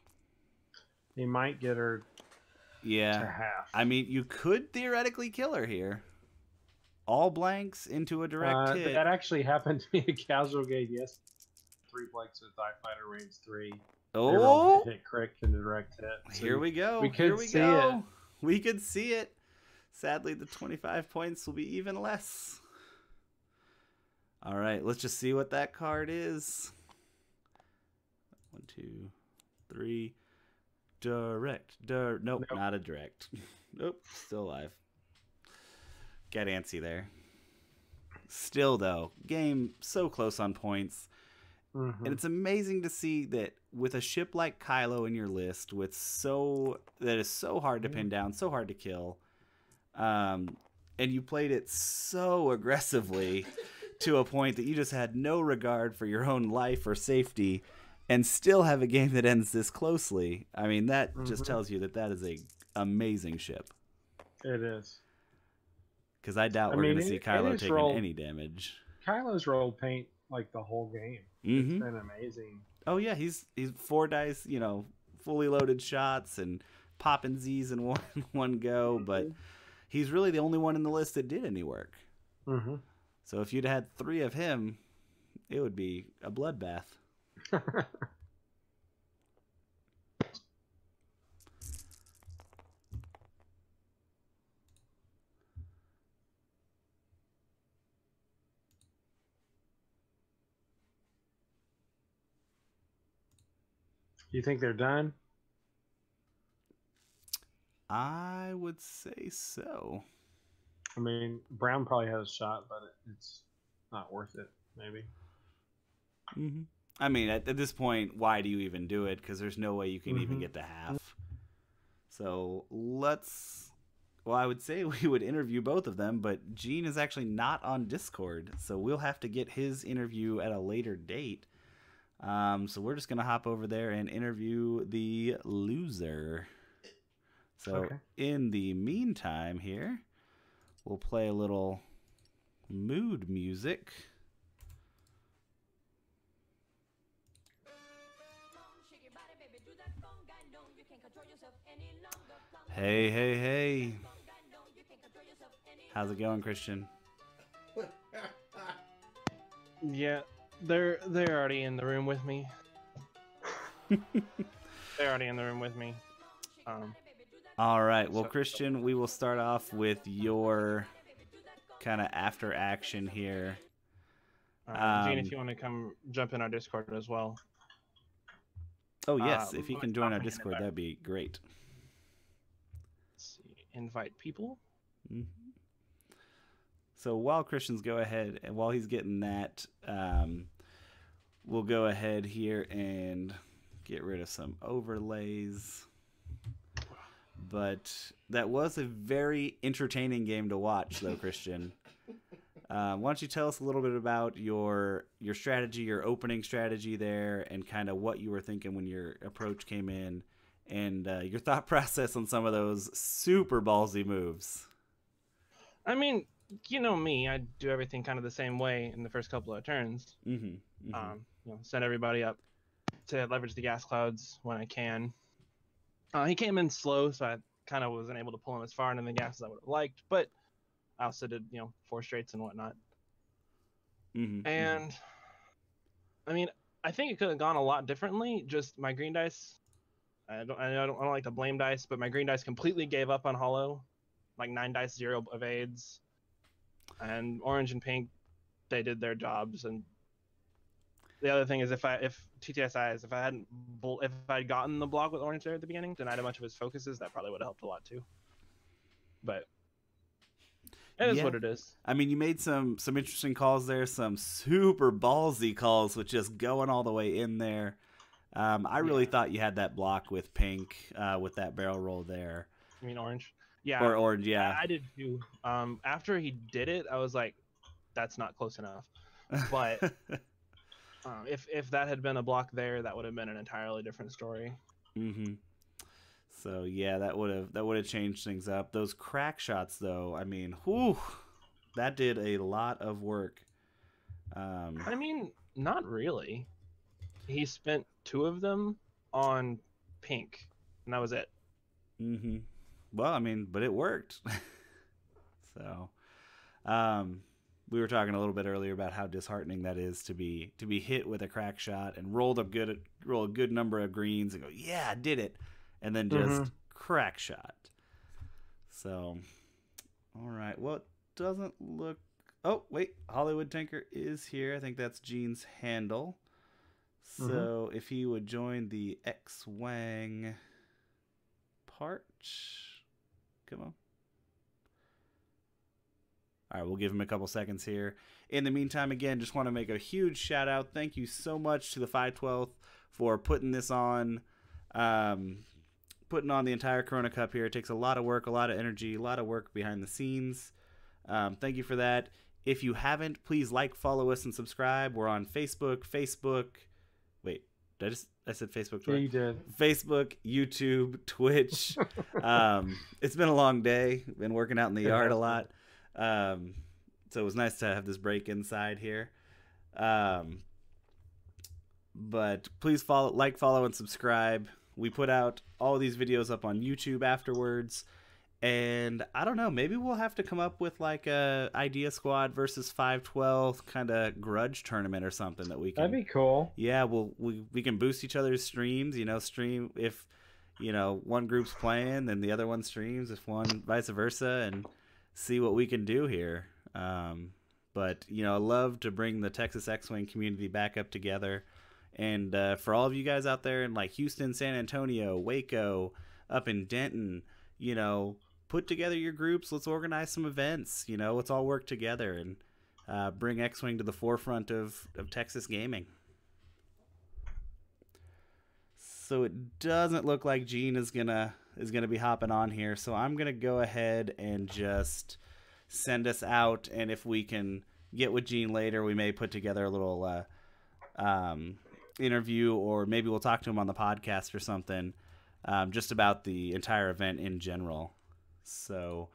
He might get her to half. I mean, you could theoretically kill her here. All blanks into a direct hit. That actually happened to me a casual game, yes. 3 blanks with TIE Fighter range 3. Oh! Hit crit and direct hit. So here we go. We could here we see go. it. We could see it. Sadly, the 25 points will be even less. All right, let's just see what that card is. 1, 2, 3. Direct. Nope, not a direct. Nope, still alive. Get antsy there. Still, though, game so close on points. And it's amazing to see that with a ship like Kylo in your list, that is so hard to pin down, so hard to kill, and you played it so aggressively to a point that you just had no regard for your own life or safety, and still have a game that ends this closely. I mean, that just tells you that that is a amazing ship. It is. Because I doubt we're going to see Kylo taking any damage. Kylo's rolled paint like the whole game. It's been amazing. Oh yeah, he's 4 dice, you know, fully loaded shots and popping Z's in one go, but he's really the only one in the list that did any work. So if you'd had 3 of him, it would be a bloodbath. You think they're done? I would say so. I mean, Brown probably has a shot, but it's not worth it, maybe. I mean, at this point, why do you even do it? Because there's no way you can even get to half. So well, I would say we would interview both of them, but Gene is actually not on Discord, so we'll have to get his interview at a later date. So we're just gonna hop over there and interview the loser. So Okay. in the meantime here, we'll play a little mood music. Hey, hey, hey. How's it going, Christian? Yeah, they're already in the room with me. They're already in the room with me. All right. Well, So- Christian, we will start off with your kind of after action here. Gene, if you want to come jump in our Discord as well. Oh, yes. If you I'm can join our hand it Discord, back. that'd be great. Let's see. Invite people. Mhm. So while Christian's go ahead, and while he's getting that, we'll go ahead here and get rid of some overlays. But that was a very entertaining game to watch, though, Christian. Why don't you tell us a little bit about your strategy, your opening strategy there, and kind of what you were thinking when your approach came in, and your thought process on some of those super ballsy moves. I mean, you know me. I do everything kind of the same way in the first couple of turns. Mm-hmm. Set everybody up to leverage the gas clouds when I can. He came in slow, so I kind of wasn't able to pull him as far into the gas as I would have liked, but I also did, 4 straights and whatnot. Mm-hmm. And I mean, I think it could have gone a lot differently. Just my green dice. I don't like to blame dice, but my green dice completely gave up on hollow, like 9 dice, 0 evades, and orange and pink, they did their jobs. And the other thing is, if I'd gotten the block with orange there at the beginning, denied a bunch of his focuses, that probably would have helped a lot too. But it is Yeah. what it is. I mean, you made some interesting calls there, some super ballsy calls with just going all the way in there. I really thought you had that block with pink, with that barrel roll there. You mean orange? Yeah. Or orange, yeah. I did too. After he did it, I was like, that's not close enough. But if that had been a block there, that would have been an entirely different story. Mm-hmm. So yeah, that would have changed things up. Those crack shots, though, I mean, whew, that did a lot of work. I mean, not really. He spent 2 of them on pink, and that was it. Mm-hmm. Well, I mean, but it worked. So, we were talking a little bit earlier about how disheartening that is to be hit with a crack shot and roll a good number of greens and go, yeah, I did it, and then just crack shot. So, all right. Well, it doesn't look. Oh, wait, Hollywood Tinker is here. I think that's Gene's handle. So if he would join the X-Wang part, come on. All right, we'll give him a couple seconds here. In the meantime, again, just want to make a huge shout out. Thank you so much to the 512th for putting this on, putting on the entire Corona Cup here. It takes a lot of work, a lot of energy, a lot of work behind the scenes. Thank you for that. If you haven't, please like, follow us, and subscribe. We're on Facebook. Wait, I said Facebook, Twitter? Yeah, you did. Facebook, YouTube, Twitch. It's been a long day. Been working out in the yard a lot. So it was nice to have this break inside here. But please follow, and subscribe. We put out all these videos up on YouTube afterwards. And I don't know, maybe we'll have to come up with like a Idea Squad versus 512 kind of grudge tournament or something that we can. That'd be cool. Yeah, we can boost each other's streams. Stream if one group's playing, then the other one streams. If one, vice versa, and see what we can do here. But I love to bring the Texas X-Wing community back up together. And for all of you guys out there in like Houston, San Antonio, Waco, up in Denton, put together your groups. Let's organize some events. Let's all work together and bring X-Wing to the forefront of Texas gaming. So it doesn't look like Gene is gonna be hopping on here. So I'm gonna go ahead and just send us out. And if we can get with Gene later, we may put together a little interview, or maybe we'll talk to him on the podcast or something, just about the entire event in general. So,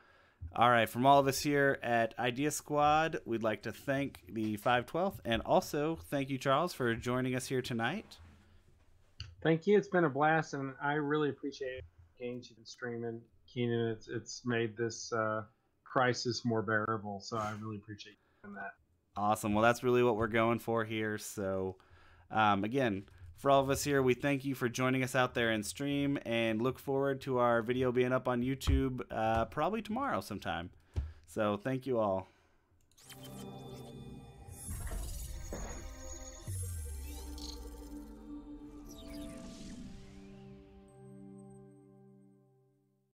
all right, from all of us here at Idea Squad, we'd like to thank the 512th, and also thank you, Charles, for joining us here tonight. Thank you. It's been a blast, and I really appreciate games you've been streaming, Keenan. It's made this crisis more bearable, so I really appreciate you doing that. Awesome. Well, that's really what we're going for here. So, again, for all of us here, we thank you for joining us out there in stream, and look forward to our video being up on YouTube probably tomorrow sometime. So thank you all.